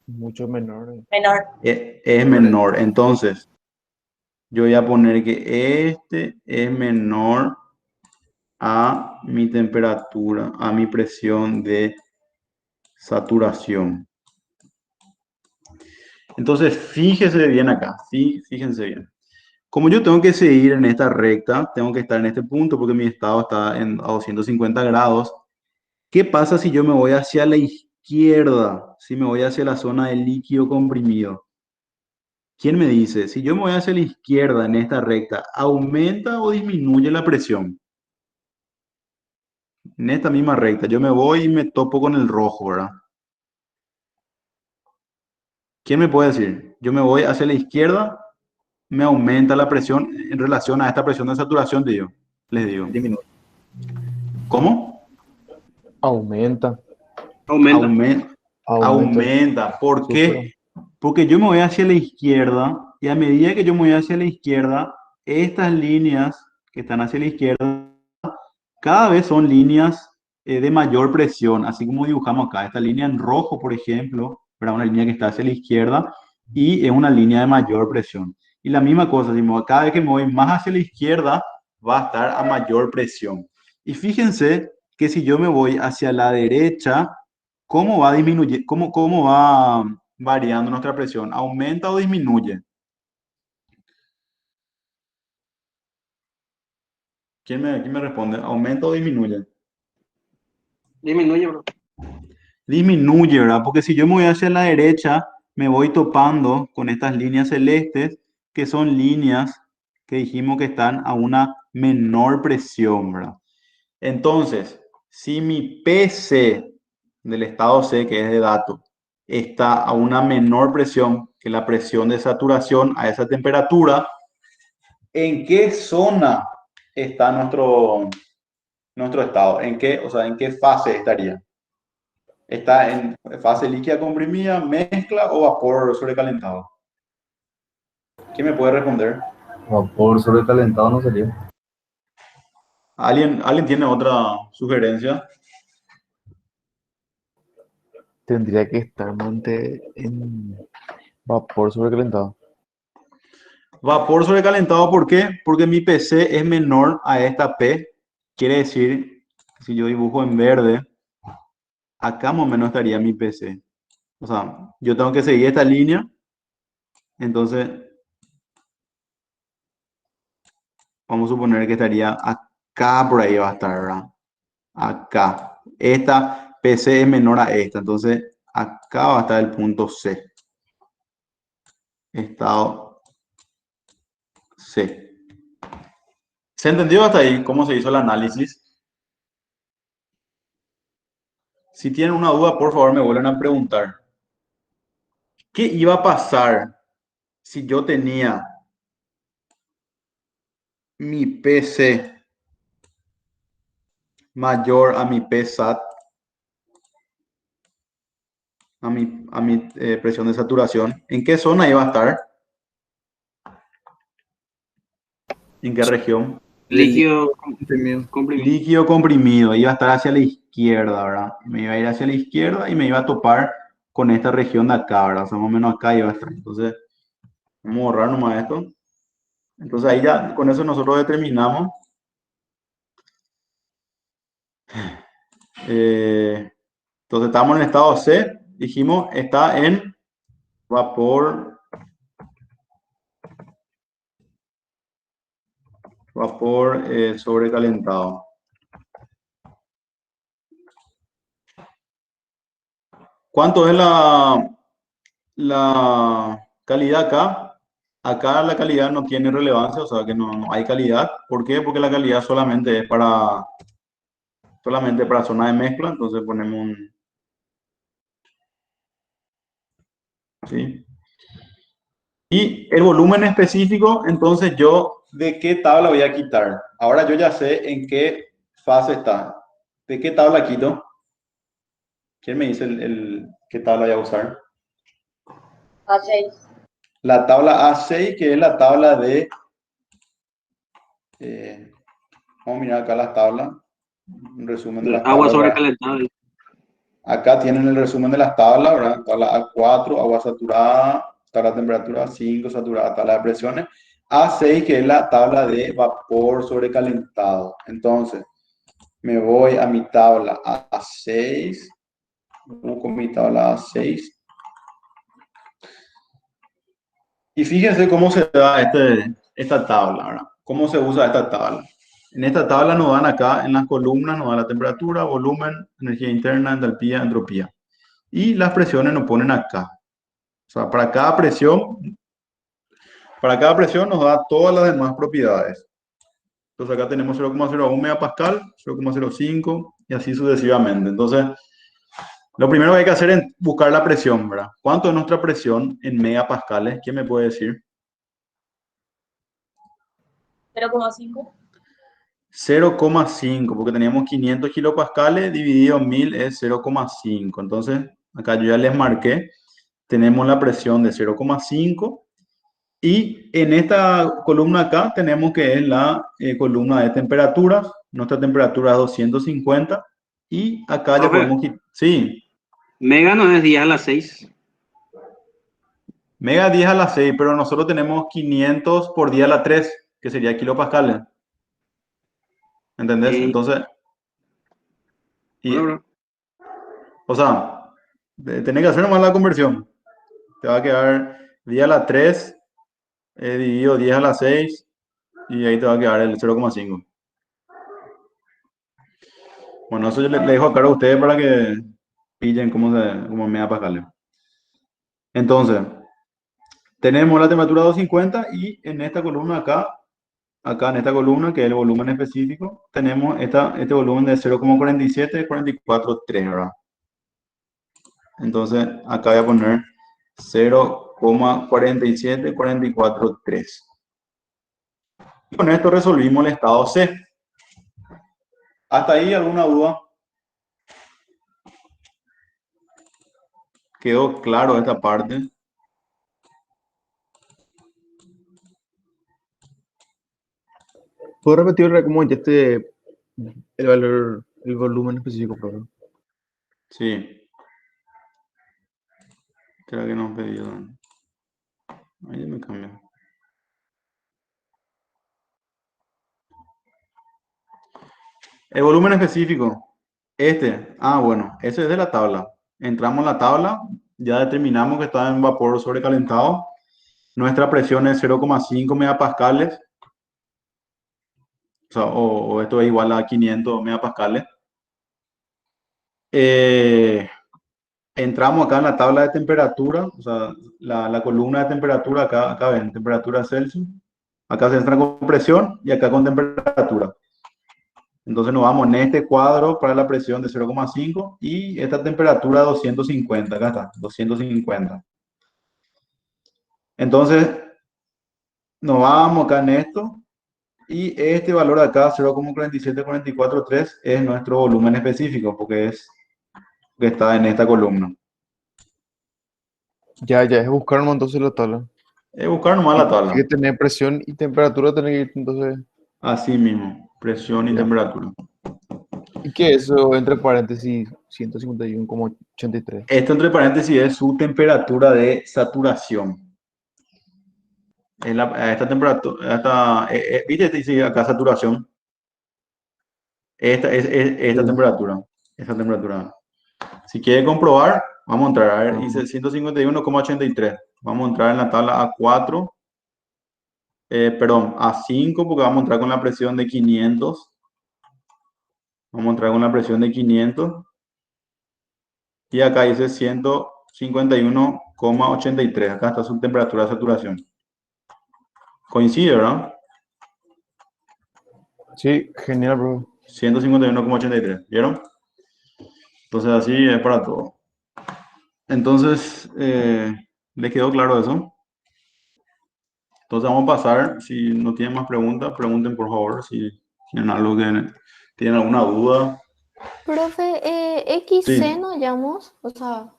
Mucho menor. Menor. Es menor. Entonces, yo voy a poner que este es menor a mi temperatura, a mi presión de saturación. Entonces, fíjese bien acá, fíjense bien. Como yo tengo que seguir en esta recta, tengo que estar en este punto porque mi estado está a 250 grados. ¿Qué pasa si yo me voy hacia la izquierda? Si me voy hacia la zona del líquido comprimido. ¿Quién me dice? Si yo me voy hacia la izquierda en esta recta, ¿aumenta o disminuye la presión? En esta misma recta, yo me voy y me topo con el rojo, ¿verdad? ¿Quién me puede decir? Yo me voy hacia la izquierda, me aumenta la presión en relación a esta presión de saturación, les digo. Disminuye. ¿Cómo? Aumenta. Aumenta. ¿Por Súper. qué? Porque yo me voy hacia la izquierda y a medida que yo me voy hacia la izquierda, estas líneas que están hacia la izquierda cada vez son líneas de mayor presión, así como dibujamos acá. Esta línea en rojo, por ejemplo, ¿verdad? Una línea que está hacia la izquierda y es una línea de mayor presión. Y la misma cosa, cada vez que me voy más hacia la izquierda, va a estar a mayor presión. Y fíjense que si yo me voy hacia la derecha, ¿cómo va disminuyendo, cómo va variando nuestra presión? ¿Aumenta o disminuye? ¿Quién me responde? ¿Aumenta o disminuye? Disminuye, bro. Disminuye, ¿verdad? Porque si yo me voy hacia la derecha, me voy topando con estas líneas celestes, que son líneas que dijimos que están a una menor presión, ¿verdad? Entonces, si mi PC del estado C, que es de datos, está a una menor presión que la presión de saturación a esa temperatura, ¿en qué zona está nuestro estado? ¿En qué fase estaría? ¿Está en fase líquida comprimida, mezcla o vapor sobrecalentado? ¿Quién me puede responder? Vapor sobrecalentado no sería. ¿Alguien tiene otra sugerencia? Tendría que estar en vapor sobrecalentado. Vapor sobrecalentado, ¿por qué? Porque mi PC es menor a esta P. Quiere decir, si yo dibujo en verde, acá más o menos estaría mi PC. O sea, yo tengo que seguir esta línea. Entonces, vamos a suponer que estaría acá, por ahí va a estar, ¿verdad? Acá. Esta PC es menor a esta. Entonces, acá va a estar el punto C. Estado C. ¿Se entendió hasta ahí cómo se hizo el análisis? Si tienen una duda, por favor, me vuelven a preguntar. ¿Qué iba a pasar si yo tenía mi PC mayor a mi PSAT, a mi presión de saturación? ¿En qué zona iba a estar? ¿En qué región? Líquido comprimido. Líquido comprimido. Iba a estar hacia la izquierda, ¿verdad? Me iba a ir hacia la izquierda y me iba a topar con esta región de acá, ¿verdad? O sea, más o menos acá iba a estar. Entonces, vamos a borrar nomás esto. Entonces ahí ya, con eso nosotros determinamos. Entonces estamos en estado C. Dijimos, está en vapor sobrecalentado. ¿Cuánto es la calidad acá? acá la calidad no tiene relevancia, o sea que no hay calidad. ¿Por qué? Porque la calidad solamente es solamente para zona de mezcla, entonces ponemos un... ¿sí? Y el volumen específico, entonces yo, ¿de qué tabla voy a quitar? Ahora yo ya sé en qué fase está. ¿De qué tabla quito? ¿Quién me dice qué tabla voy a usar? A6. La tabla A6, que es la tabla de... vamos a mirar acá las tablas. Un resumen de las Agua tablas. sobrecalentada. Acá tienen el resumen de las tablas, ¿verdad? Tabla A4, agua saturada, tabla de temperatura, 5 saturada, tabla de presiones. A6, que es la tabla de vapor sobrecalentado. Entonces, me voy a mi tabla A6. Busco mi tabla A6. Y fíjense cómo se da esta tabla, ¿verdad? ¿Cómo se usa esta tabla? En esta tabla nos dan acá, en las columnas, nos dan la temperatura, volumen, energía interna, entalpía, entropía. Y las presiones nos ponen acá. O sea, para cada presión nos da todas las demás propiedades. Entonces acá tenemos 0,01 megapascal, 0,05 y así sucesivamente. Entonces, lo primero que hay que hacer es buscar la presión, ¿verdad? ¿Cuánto es nuestra presión en megapascales? ¿Quién me puede decir? 0,5. 0,5, porque teníamos 500 kilopascales dividido en 1000 es 0,5. Entonces, acá yo ya les marqué, tenemos la presión de 0,5 y en esta columna acá tenemos que es la columna de temperaturas. Nuestra temperatura es 250 y acá ya Profe, podemos quitar. Sí, mega no es 10 a la 6. mega 10 a la 6, pero nosotros tenemos 500 por 10 a la 3, que sería kilopascales. ¿Entendés? Entonces, y, Bueno, bro. o sea, tenés que hacer nomás la conversión. Te va a quedar 10 a la 3 dividido 10 a la 6 y ahí te va a quedar el 0,5. Bueno, eso yo le dejo acá a ustedes para que pillen cómo megapascales. Entonces, tenemos la temperatura 250 y en esta columna acá en esta columna, que es el volumen específico, tenemos este volumen de 0,47, 44,3, ¿verdad? Entonces, acá voy a poner 0,47, 44,3. Y con esto resolvimos el estado C. ¿Hasta ahí alguna duda? ¿Quedó claro esta parte? ¿Puedo repetir cómo este el valor, el volumen específico, profe? Sí. Creo que no he pedido. Ahí me cambió. El volumen específico. Bueno, ese es de la tabla. Entramos en la tabla, ya determinamos que está en vapor sobrecalentado. Nuestra presión es 0,5 megapascales. O sea, o esto es igual a 500 megapascales. Entramos acá en la tabla de temperatura, o sea, la columna de temperatura, acá ven, temperatura Celsius. Acá se entra con presión y acá con temperatura. Entonces nos vamos en este cuadro para la presión de 0,5 y esta temperatura 250, acá está, 250. Entonces nos vamos acá en esto y este valor de acá, 0,47443, es nuestro volumen específico porque es que está en esta columna. Ya, es buscar nomás entonces la tabla. Es buscar nomás la tabla. Hay que tener presión y temperatura, tener que ir entonces. Así mismo, presión y Ya. temperatura. ¿Y qué es eso entre paréntesis 151,83? Esto entre paréntesis es su temperatura de saturación. Esta temperatura, ¿viste? Dice acá saturación. Esta Sí. temperatura. Esta temperatura. Si quiere comprobar, vamos a entrar. A ver, dice 151,83. Vamos a entrar en la tabla A4. Perdón, A5 porque vamos a entrar con la presión de 500. Vamos a entrar con la presión de 500. Y acá dice 151,83. Acá está su temperatura de saturación. Coincide, ¿verdad? Sí, genial, profe. 151,83, ¿vieron? Entonces así es para todo. Entonces, ¿les quedó claro eso? Entonces vamos a pasar, si no tienen más preguntas, pregunten por favor, si tienen algo que tienen alguna duda. Profe, Sí. XC no llamamos, o sea,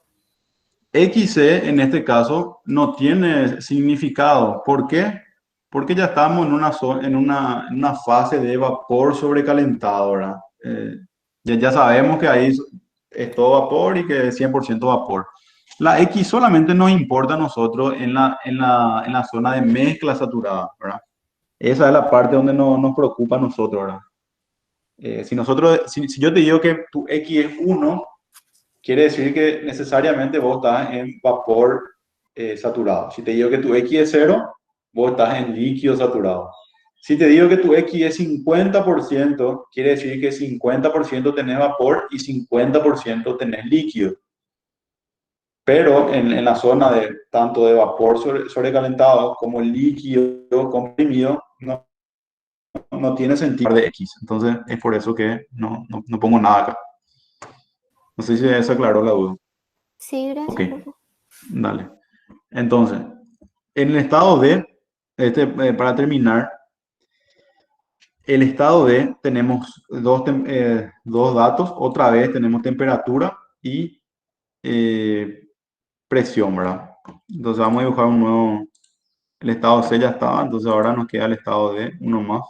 XC en este caso no tiene significado. ¿Por qué? Porque ya estamos en una fase de vapor sobrecalentado, ¿verdad? Ya sabemos que ahí es todo vapor y que es 100% vapor. La X solamente nos importa a nosotros en la zona de mezcla saturada, ¿verdad? Esa es la parte donde nos preocupa a nosotros, ¿verdad? Si yo te digo que tu X es 1, quiere decir que necesariamente vos estás en vapor saturado. Si te digo que tu X es 0, vos estás en líquido saturado. Si te digo que tu X es 50%, quiere decir que 50% tenés vapor y 50% tenés líquido. Pero en la zona de tanto de vapor sobrecalentado como líquido comprimido, no tiene sentido de X. Entonces es por eso que no pongo nada acá. No sé si se aclaró la duda. sí, gracias, Ok, profe. dale. Entonces, en el estado D, para terminar, el estado D tenemos dos datos. Otra vez tenemos temperatura y presión, ¿verdad? Entonces vamos a dibujar un nuevo. El estado C ya estaba, entonces ahora nos queda el estado D, uno más.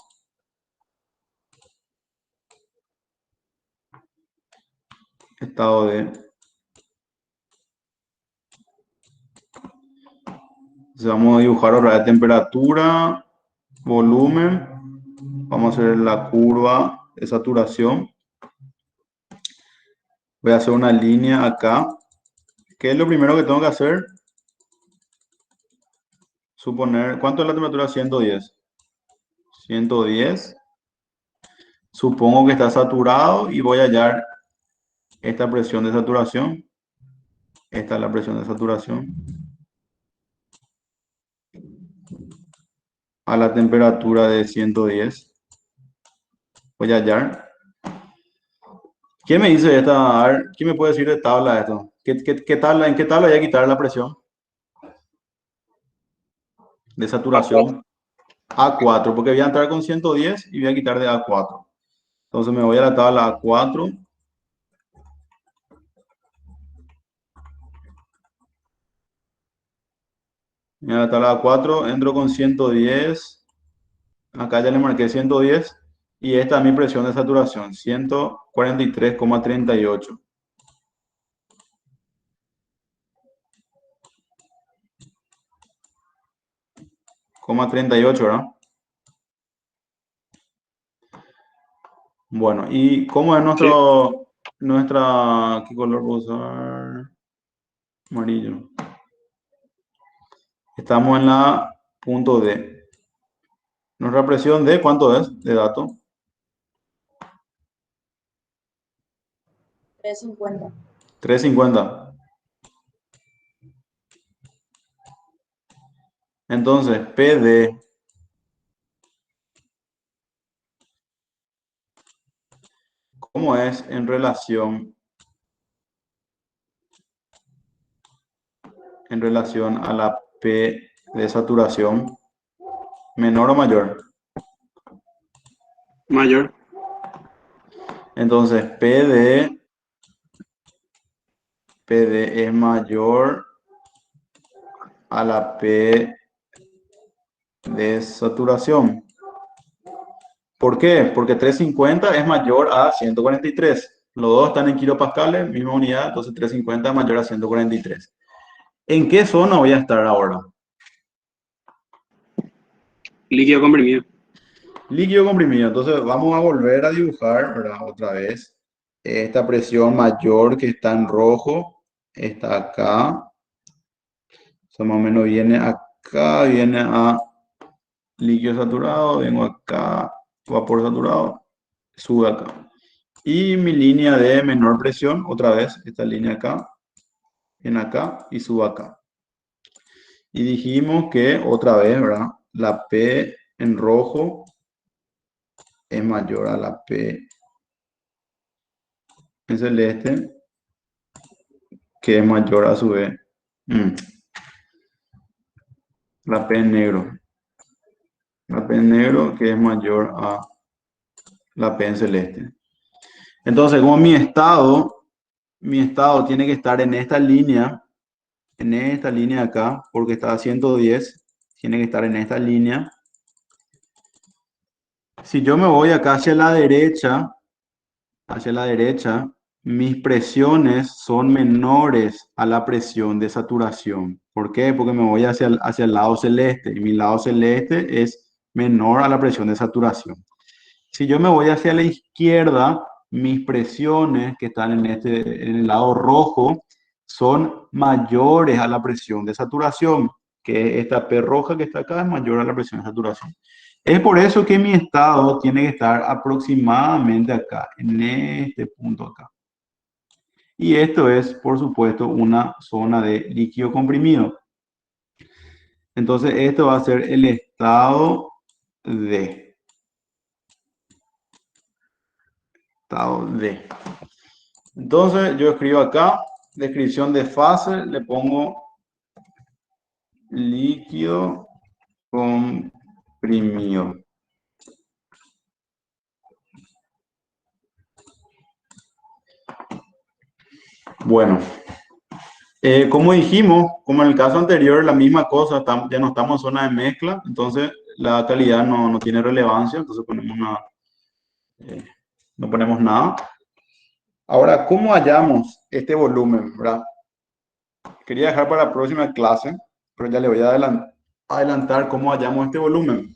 Estado D. Entonces vamos a dibujar ahora de temperatura, volumen. Vamos a hacer la curva de saturación. Voy a hacer una línea acá. ¿Qué es lo primero que tengo que hacer? Suponer, ¿cuánto es la temperatura? 110. 110. Supongo que está saturado y voy a hallar esta presión de saturación. Esta es la presión de saturación. A la temperatura de 110. Voy a hallar. ¿Quién me dice esta? A ver, ¿quién me puede decir de tabla esto? ¿Qué tabla, en qué tabla hay que quitar la presión de saturación? A4, porque voy a entrar con 110 y voy a quitar de A4. Entonces me voy a la tabla A4. A la tabla A4, entro con 110. Acá ya le marqué 110. Y esta es mi presión de saturación, 143,38. 38, ¿verdad? Bueno, ¿y cómo es ¿qué color puedo usar? Amarillo. Estamos en la punto D. Nuestra presión D, ¿cuánto es de dato? 350. 350. Entonces, PD ¿cómo es en relación a la P de saturación? ¿Menor o mayor? Mayor. Entonces, PD es mayor a la P de saturación. ¿Por qué? Porque 350 es mayor a 143. Los dos están en kilopascales, misma unidad, entonces 350 es mayor a 143. ¿En qué zona voy a estar ahora? Líquido comprimido. Líquido comprimido. Entonces vamos a volver a dibujar, ¿verdad? Otra vez. Esta presión mayor que está en rojo está acá. Eso más o menos viene acá, viene a líquido saturado, vengo acá, vapor saturado, sube acá. Y mi línea de menor presión, otra vez, esta línea acá, viene acá y sube acá. Y dijimos que otra vez, ¿verdad? la P en rojo es mayor a la P en celeste, que es mayor a su vez. La P en negro. La P en negro que es mayor a la P en celeste. Entonces, como mi estado tiene que estar en esta línea acá, porque está a 110, tiene que estar en esta línea. Si yo me voy acá hacia la derecha, mis presiones son menores a la presión de saturación. ¿Por qué? Porque me voy hacia el lado celeste y mi lado celeste es menor a la presión de saturación. Si yo me voy hacia la izquierda, mis presiones que están en el lado rojo son mayores a la presión de saturación, que esta P roja que está acá es mayor a la presión de saturación. Es por eso que mi estado tiene que estar aproximadamente acá, en este punto acá. Y esto es, por supuesto, una zona de líquido comprimido. Entonces, esto va a ser el estado D. Estado D. Entonces, yo escribo acá, descripción de fase, le pongo líquido comprimido. Bueno, como dijimos, como en el caso anterior, la misma cosa, ya no estamos en zona de mezcla, entonces la calidad no tiene relevancia, entonces no ponemos nada. Ahora, ¿cómo hallamos este volumen, verdad? Quería dejar para la próxima clase, pero ya le voy a adelantar cómo hallamos este volumen.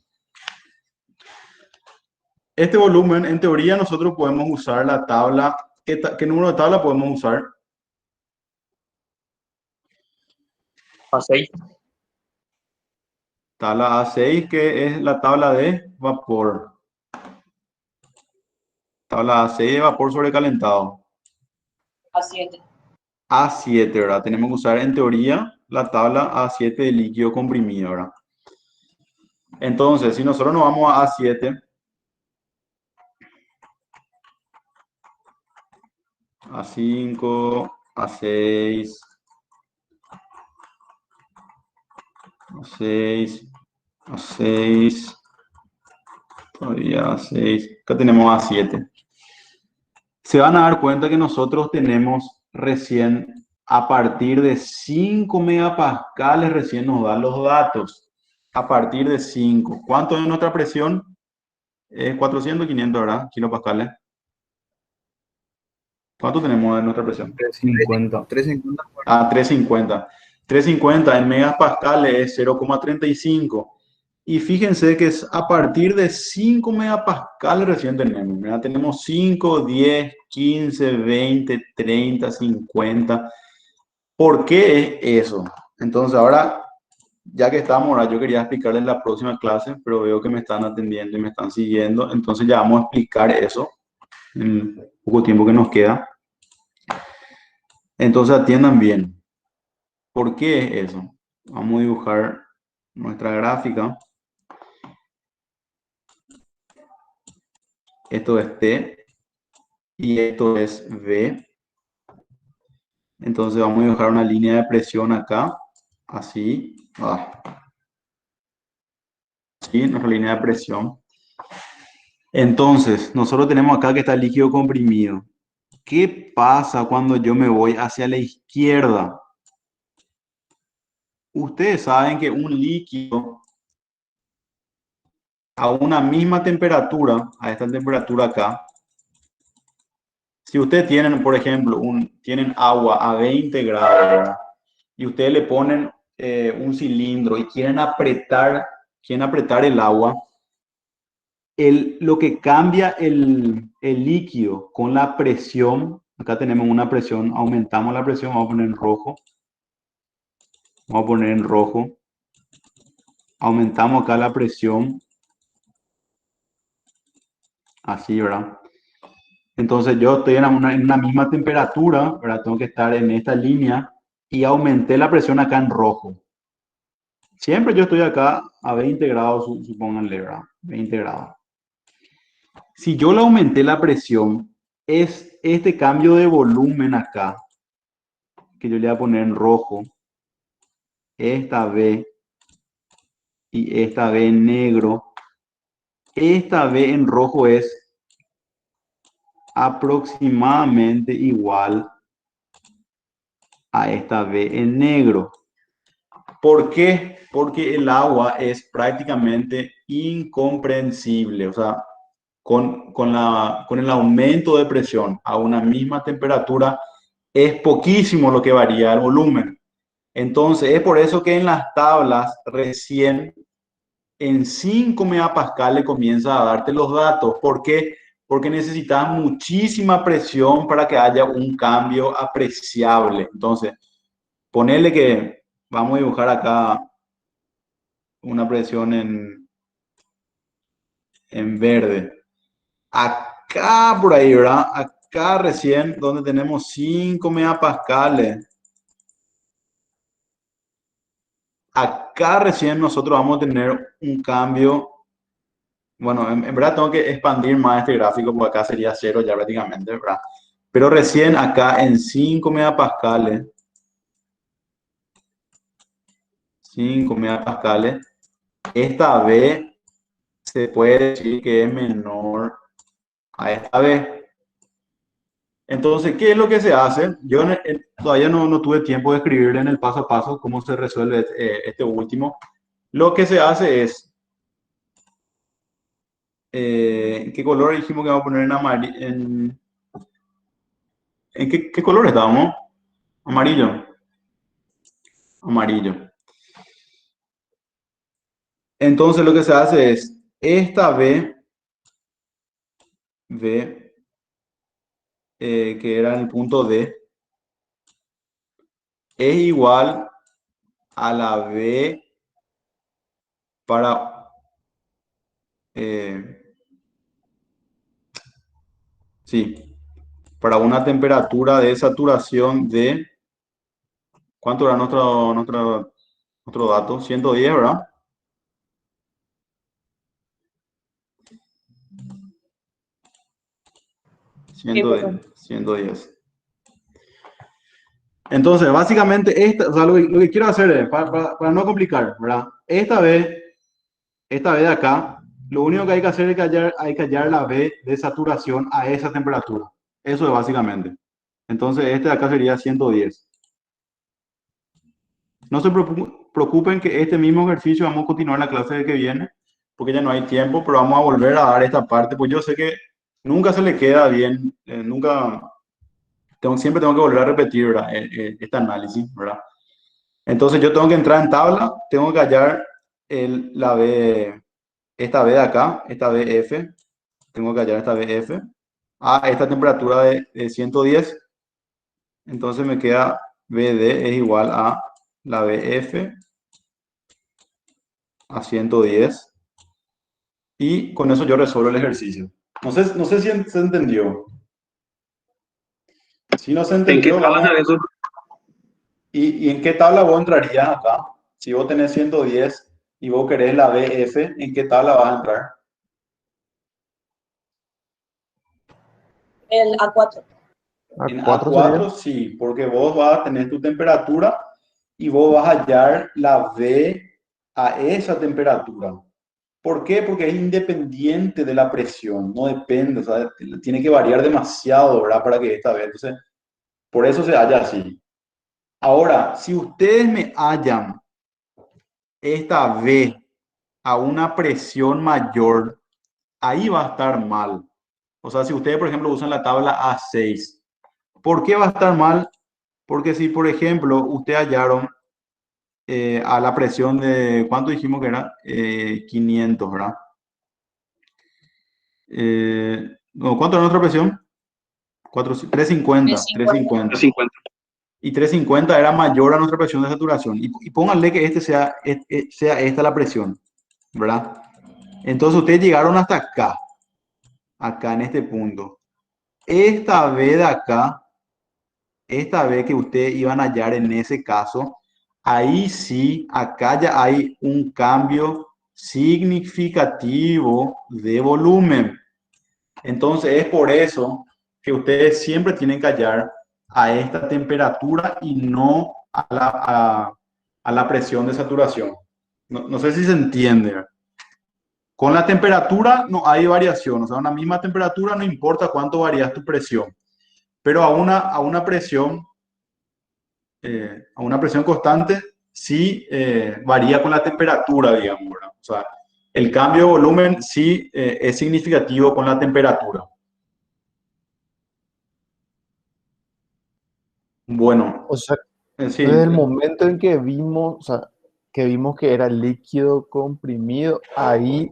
Este volumen, en teoría, nosotros podemos usar la tabla. ¿Qué número de tabla podemos usar? A6. Tabla A6, que es la tabla de vapor. Tabla A6 de vapor sobrecalentado. A7. A7, ¿verdad? Tenemos que usar en teoría la tabla A7 de líquido comprimido, ¿verdad? Entonces, si nosotros nos vamos a A7, A5, A6, A6, A6, todavía A6, acá tenemos A7. Se van a dar cuenta que nosotros tenemos recién, a partir de 5 megapascales, recién nos dan los datos. A partir de 5. ¿Cuánto es nuestra presión? 400, 500, ¿verdad? Kilopascales. ¿Cuánto tenemos de nuestra presión? 350. 350. Ah, 350. 350 en megapascales es 0,35. Y fíjense que es a partir de 5 megapascales recién tenemos. ¿Verdad? Tenemos 5, 10, 15, 20, 30, 50. ¿Por qué es eso? Entonces ahora, ya que estamos, ahora yo quería explicarles en la próxima clase, pero veo que me están atendiendo y me están siguiendo. Entonces ya vamos a explicar eso en el poco tiempo que nos queda. Entonces atiendan bien. ¿Por qué es eso? Vamos a dibujar nuestra gráfica. Esto es T y esto es V. Entonces vamos a dibujar una línea de presión acá, así. Así, nuestra línea de presión. Entonces, nosotros tenemos acá que está el líquido comprimido. ¿Qué pasa cuando yo me voy hacia la izquierda? Ustedes saben que un líquido a una misma temperatura, a esta temperatura acá, si ustedes tienen, por ejemplo, tienen agua a 20 grados, ¿verdad? Y ustedes le ponen un cilindro y quieren apretar el agua, lo que cambia el líquido con la presión, acá tenemos una presión, aumentamos la presión, vamos a poner en rojo. Vamos a poner en rojo. Aumentamos acá la presión. Así, ¿verdad? Entonces yo estoy en una misma temperatura, ¿verdad? Tengo que estar en esta línea y aumenté la presión acá en rojo. Siempre yo estoy acá a 20 grados, supónganle, ¿verdad? 20 grados. Si yo le aumenté la presión, es este cambio de volumen acá, que yo le voy a poner en rojo, esta B y esta B en negro. Esta B en rojo es aproximadamente igual a esta B en negro. ¿Por qué? Porque el agua es prácticamente incomprensible. O sea, con el aumento de presión a una misma temperatura, es poquísimo lo que varía el volumen. Entonces, es por eso que en las tablas recién en 5 megapascales comienza a darte los datos. ¿Por qué? Porque necesitas muchísima presión para que haya un cambio apreciable. Entonces, ponerle que vamos a dibujar acá una presión en verde. Acá por ahí, ¿verdad? Acá recién donde tenemos 5 megapascales. Acá recién nosotros vamos a tener un cambio. Bueno, en verdad tengo que expandir más este gráfico porque acá sería 0 ya prácticamente, ¿verdad? Pero recién acá en 5 megapascales, 5 megapascales, esta B se puede decir que es menor a esta B. Entonces, ¿qué es lo que se hace? Yo todavía no tuve tiempo de escribirle en el paso a paso cómo se resuelve este último. Lo que se hace es, ¿qué color dijimos que vamos a poner en amarillo? ¿En qué color estábamos? Amarillo. Amarillo. Entonces lo que se hace es, esta B, que era en el punto D, es igual a la B para, para una temperatura de saturación de, ¿cuánto era nuestro dato? 110, ¿verdad? 110. Entonces, básicamente, o sea, lo que quiero hacer es, para no complicar, ¿verdad? Esta B de acá, lo único que hay que hacer es que hay que hallar la B de saturación a esa temperatura. Eso es básicamente. Entonces, este de acá sería 110. No se preocupen que este mismo ejercicio vamos a continuar la clase que viene, porque ya no hay tiempo, pero vamos a volver a dar esta parte, pues yo sé que nunca se le queda bien, siempre tengo que volver a repetir, ¿verdad? Este análisis, ¿verdad? Entonces yo tengo que entrar en tabla, tengo que hallar la B, esta B de acá, esta BF, tengo que hallar esta BF a esta temperatura de 110, entonces me queda BD es igual a la BF a 110 y con eso yo resuelvo el ejercicio. No sé si se entendió. Si no se entendió, ¿En qué tabla se ve eso? ¿Y en qué tabla vos entrarías acá? Si vos tenés 110 y vos querés la BF, ¿en qué tabla vas a entrar? El A4. En A4 A4 sí, porque vos vas a tener tu temperatura y vos vas a hallar la B a esa temperatura. ¿Por qué? Porque es independiente de la presión, no depende, o sea, tiene que variar demasiado, ¿verdad? Para que esta B, entonces, por eso se halla así. Ahora, si ustedes me hallan esta B a una presión mayor, ahí va a estar mal. O sea, si ustedes, por ejemplo, usan la tabla A6, ¿por qué va a estar mal? Porque si, por ejemplo, ustedes hallaron a la presión de, ¿cuánto dijimos que era? 500, ¿verdad? No, ¿cuánto era nuestra presión? 350. 50. Y 350 era mayor a nuestra presión de saturación. Y pónganle que sea esta la presión, ¿verdad? Entonces ustedes llegaron hasta acá en este punto. Esta B de acá, esta B que ustedes iban a hallar en ese caso, ahí sí, acá ya hay un cambio significativo de volumen. Entonces es por eso que ustedes siempre tienen que hallar a esta temperatura y no a la presión de saturación. No sé si se entiende. Con la temperatura no hay variación, o sea, a una misma temperatura no importa cuánto varías tu presión, pero a una presión constante sí varía con la temperatura, digamos, ¿verdad? O sea, el cambio de volumen sí es significativo con la temperatura. Bueno, O sea, sí, desde el momento en que vimos, o sea, que vimos que era líquido comprimido, ahí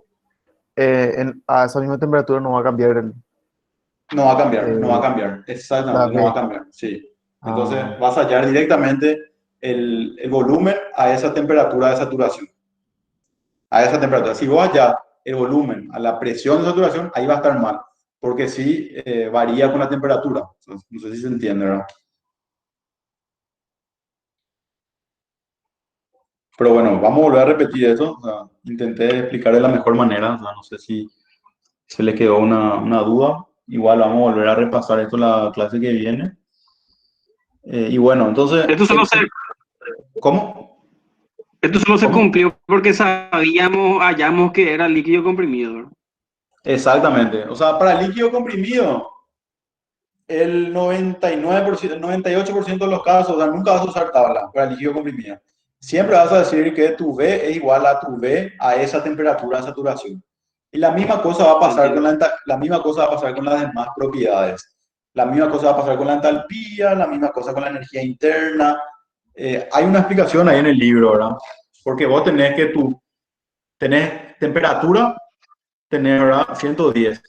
a esa misma temperatura no va a cambiar no va a cambiar, no va a eh, cambiar, la exactamente, no va a B. cambiar, sí. Ah, Entonces vas a hallar directamente el volumen a esa temperatura de saturación, a esa temperatura. Si vos hallas el volumen a la presión de saturación, ahí va a estar mal, porque sí varía con la temperatura. No sé si se entiende, ¿verdad? Pero bueno, vamos a volver a repetir eso. O sea, intenté explicar de la mejor manera. O sea, no sé si se le quedó una duda. Igual vamos a volver a repasar esto la clase que viene. Y bueno, entonces, Esto solo se, ¿cómo? esto solo se ¿Cómo? cumplió porque hallamos que era líquido comprimido, ¿verdad? Exactamente. O sea, para líquido comprimido, el 99%, el 98% de los casos, o sea, nunca vas a usar tabla para líquido comprimido. Siempre vas a decir que tu V es igual a tu V a esa temperatura de saturación. Y la misma cosa va a pasar con Entiendo. la misma cosa va a pasar con las demás propiedades. La misma cosa va a pasar con la entalpía, la misma cosa con la energía interna. Hay una explicación ahí en el libro, ¿verdad? Porque vos tenés temperatura, tenés, ¿verdad? 110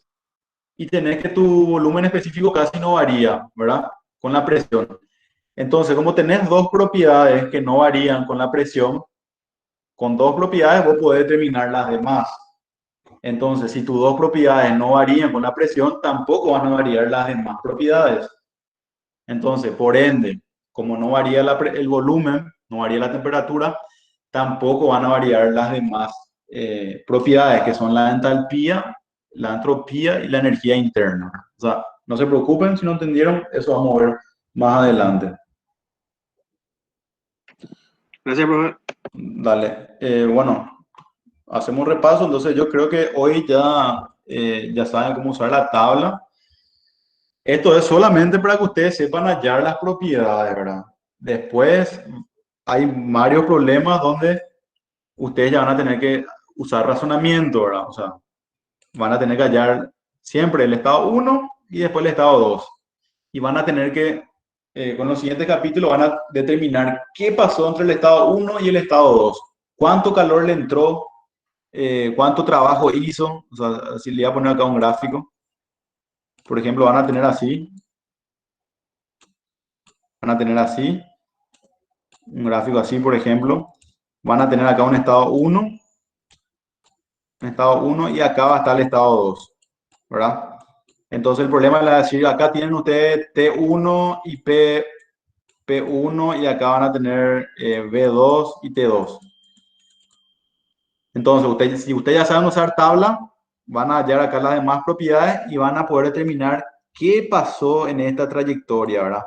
y tenés que tu volumen específico casi no varía, ¿verdad? Con la presión. Entonces, como tenés dos propiedades que no varían con la presión, con dos propiedades vos podés determinar las demás. Entonces, si tus dos propiedades no varían con la presión, tampoco van a variar las demás propiedades. Entonces, por ende, como no varía el volumen, no varía la temperatura, tampoco van a variar las demás propiedades, que son la entalpía, la entropía y la energía interna. O sea, no se preocupen si no entendieron, eso vamos a ver más adelante. Gracias, profe. Dale. Bueno, hacemos repaso. Entonces, yo creo que hoy ya saben cómo usar la tabla. Esto es solamente para que ustedes sepan hallar las propiedades, ¿verdad? Después hay varios problemas donde ustedes ya van a tener que usar razonamiento, ¿verdad? O sea, van a tener que hallar siempre el estado 1 y después el estado 2. Y van a tener que, con los siguientes capítulos, van a determinar qué pasó entre el estado 1 y el estado 2. Cuánto calor le entró, cuánto trabajo hizo. O sea, si le voy a poner acá un gráfico. Por ejemplo, van a tener así. Van a tener así. Un gráfico así, por ejemplo. Van a tener acá un estado 1 y acá va a estar el estado 2, ¿verdad? Entonces el problema es decir, acá tienen ustedes T1 y P1 y acá van a tener B2 y T2. Entonces, si ustedes ya saben usar tabla, van a hallar acá las demás propiedades y van a poder determinar qué pasó en esta trayectoria, ¿verdad?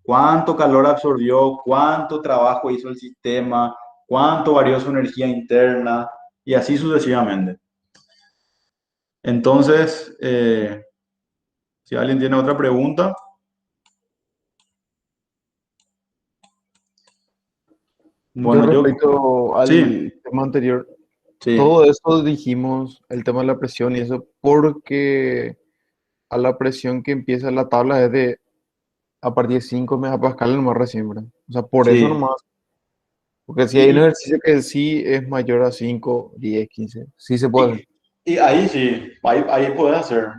Cuánto calor absorbió, cuánto trabajo hizo el sistema, cuánto varió su energía interna y así sucesivamente. Entonces, si alguien tiene otra pregunta. yo Bueno, respecto sí, al tema anterior, sí, todo eso dijimos, el tema de la presión y eso, porque a la presión que empieza la tabla es de a partir de 5 megapascales nomás recién, ¿verdad? O sea, por eso sí. nomás, porque si hay un Y, ejercicio que sí es mayor a 5 10 15 sí se puede y, hacer. y ahí sí, ahí puedes hacer.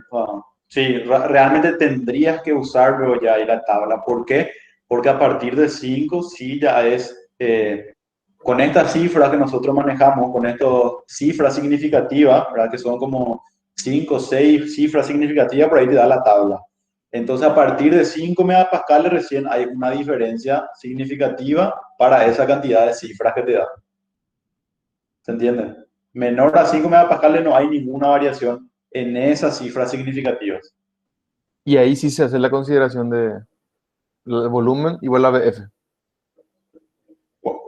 Sí, realmente tendrías que usar luego ya ahí la tabla. ¿Por qué? Porque a partir de 5 sí ya es, con estas cifras que nosotros manejamos, con estas cifras significativas, ¿verdad? Que son como 5 o 6 cifras significativas, por ahí te da la tabla. Entonces, a partir de 5 megapascales recién hay una diferencia significativa para esa cantidad de cifras que te da. ¿Se entiende? Menor a 5 megapascales no hay ninguna variación en esas cifras significativas. Y ahí sí se hace la consideración de el volumen igual a BF.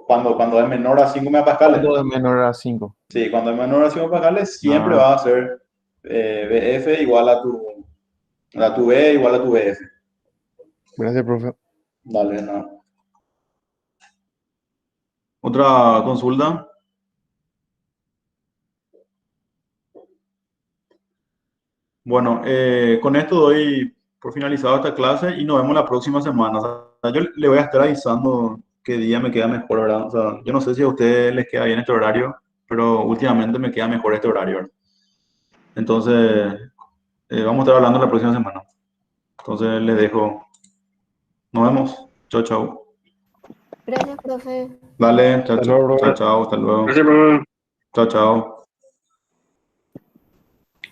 Cuando es menor a 5 megapascales. Cuando es menor a 5. Sí, cuando es menor a 5 megapascales siempre Ah. va a ser BF igual a tu B igual a tu BF. Gracias, profe. Dale, no. ¿Otra consulta? Bueno, con esto doy por finalizado esta clase y nos vemos la próxima semana. O sea, yo le voy a estar avisando qué día me queda mejor, ¿verdad? O sea, yo no sé si a ustedes les queda bien este horario, pero últimamente me queda mejor este horario, ¿verdad? Entonces, vamos a estar hablando la próxima semana. Entonces, les dejo. Nos vemos. Chao, chao. Gracias, profe. Dale, chao, Hasta chao. luego, Chao, chao. Hasta luego. Gracias, profe. Chao, chao.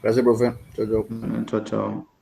Gracias, profe. Chao, chao. Chao, chao.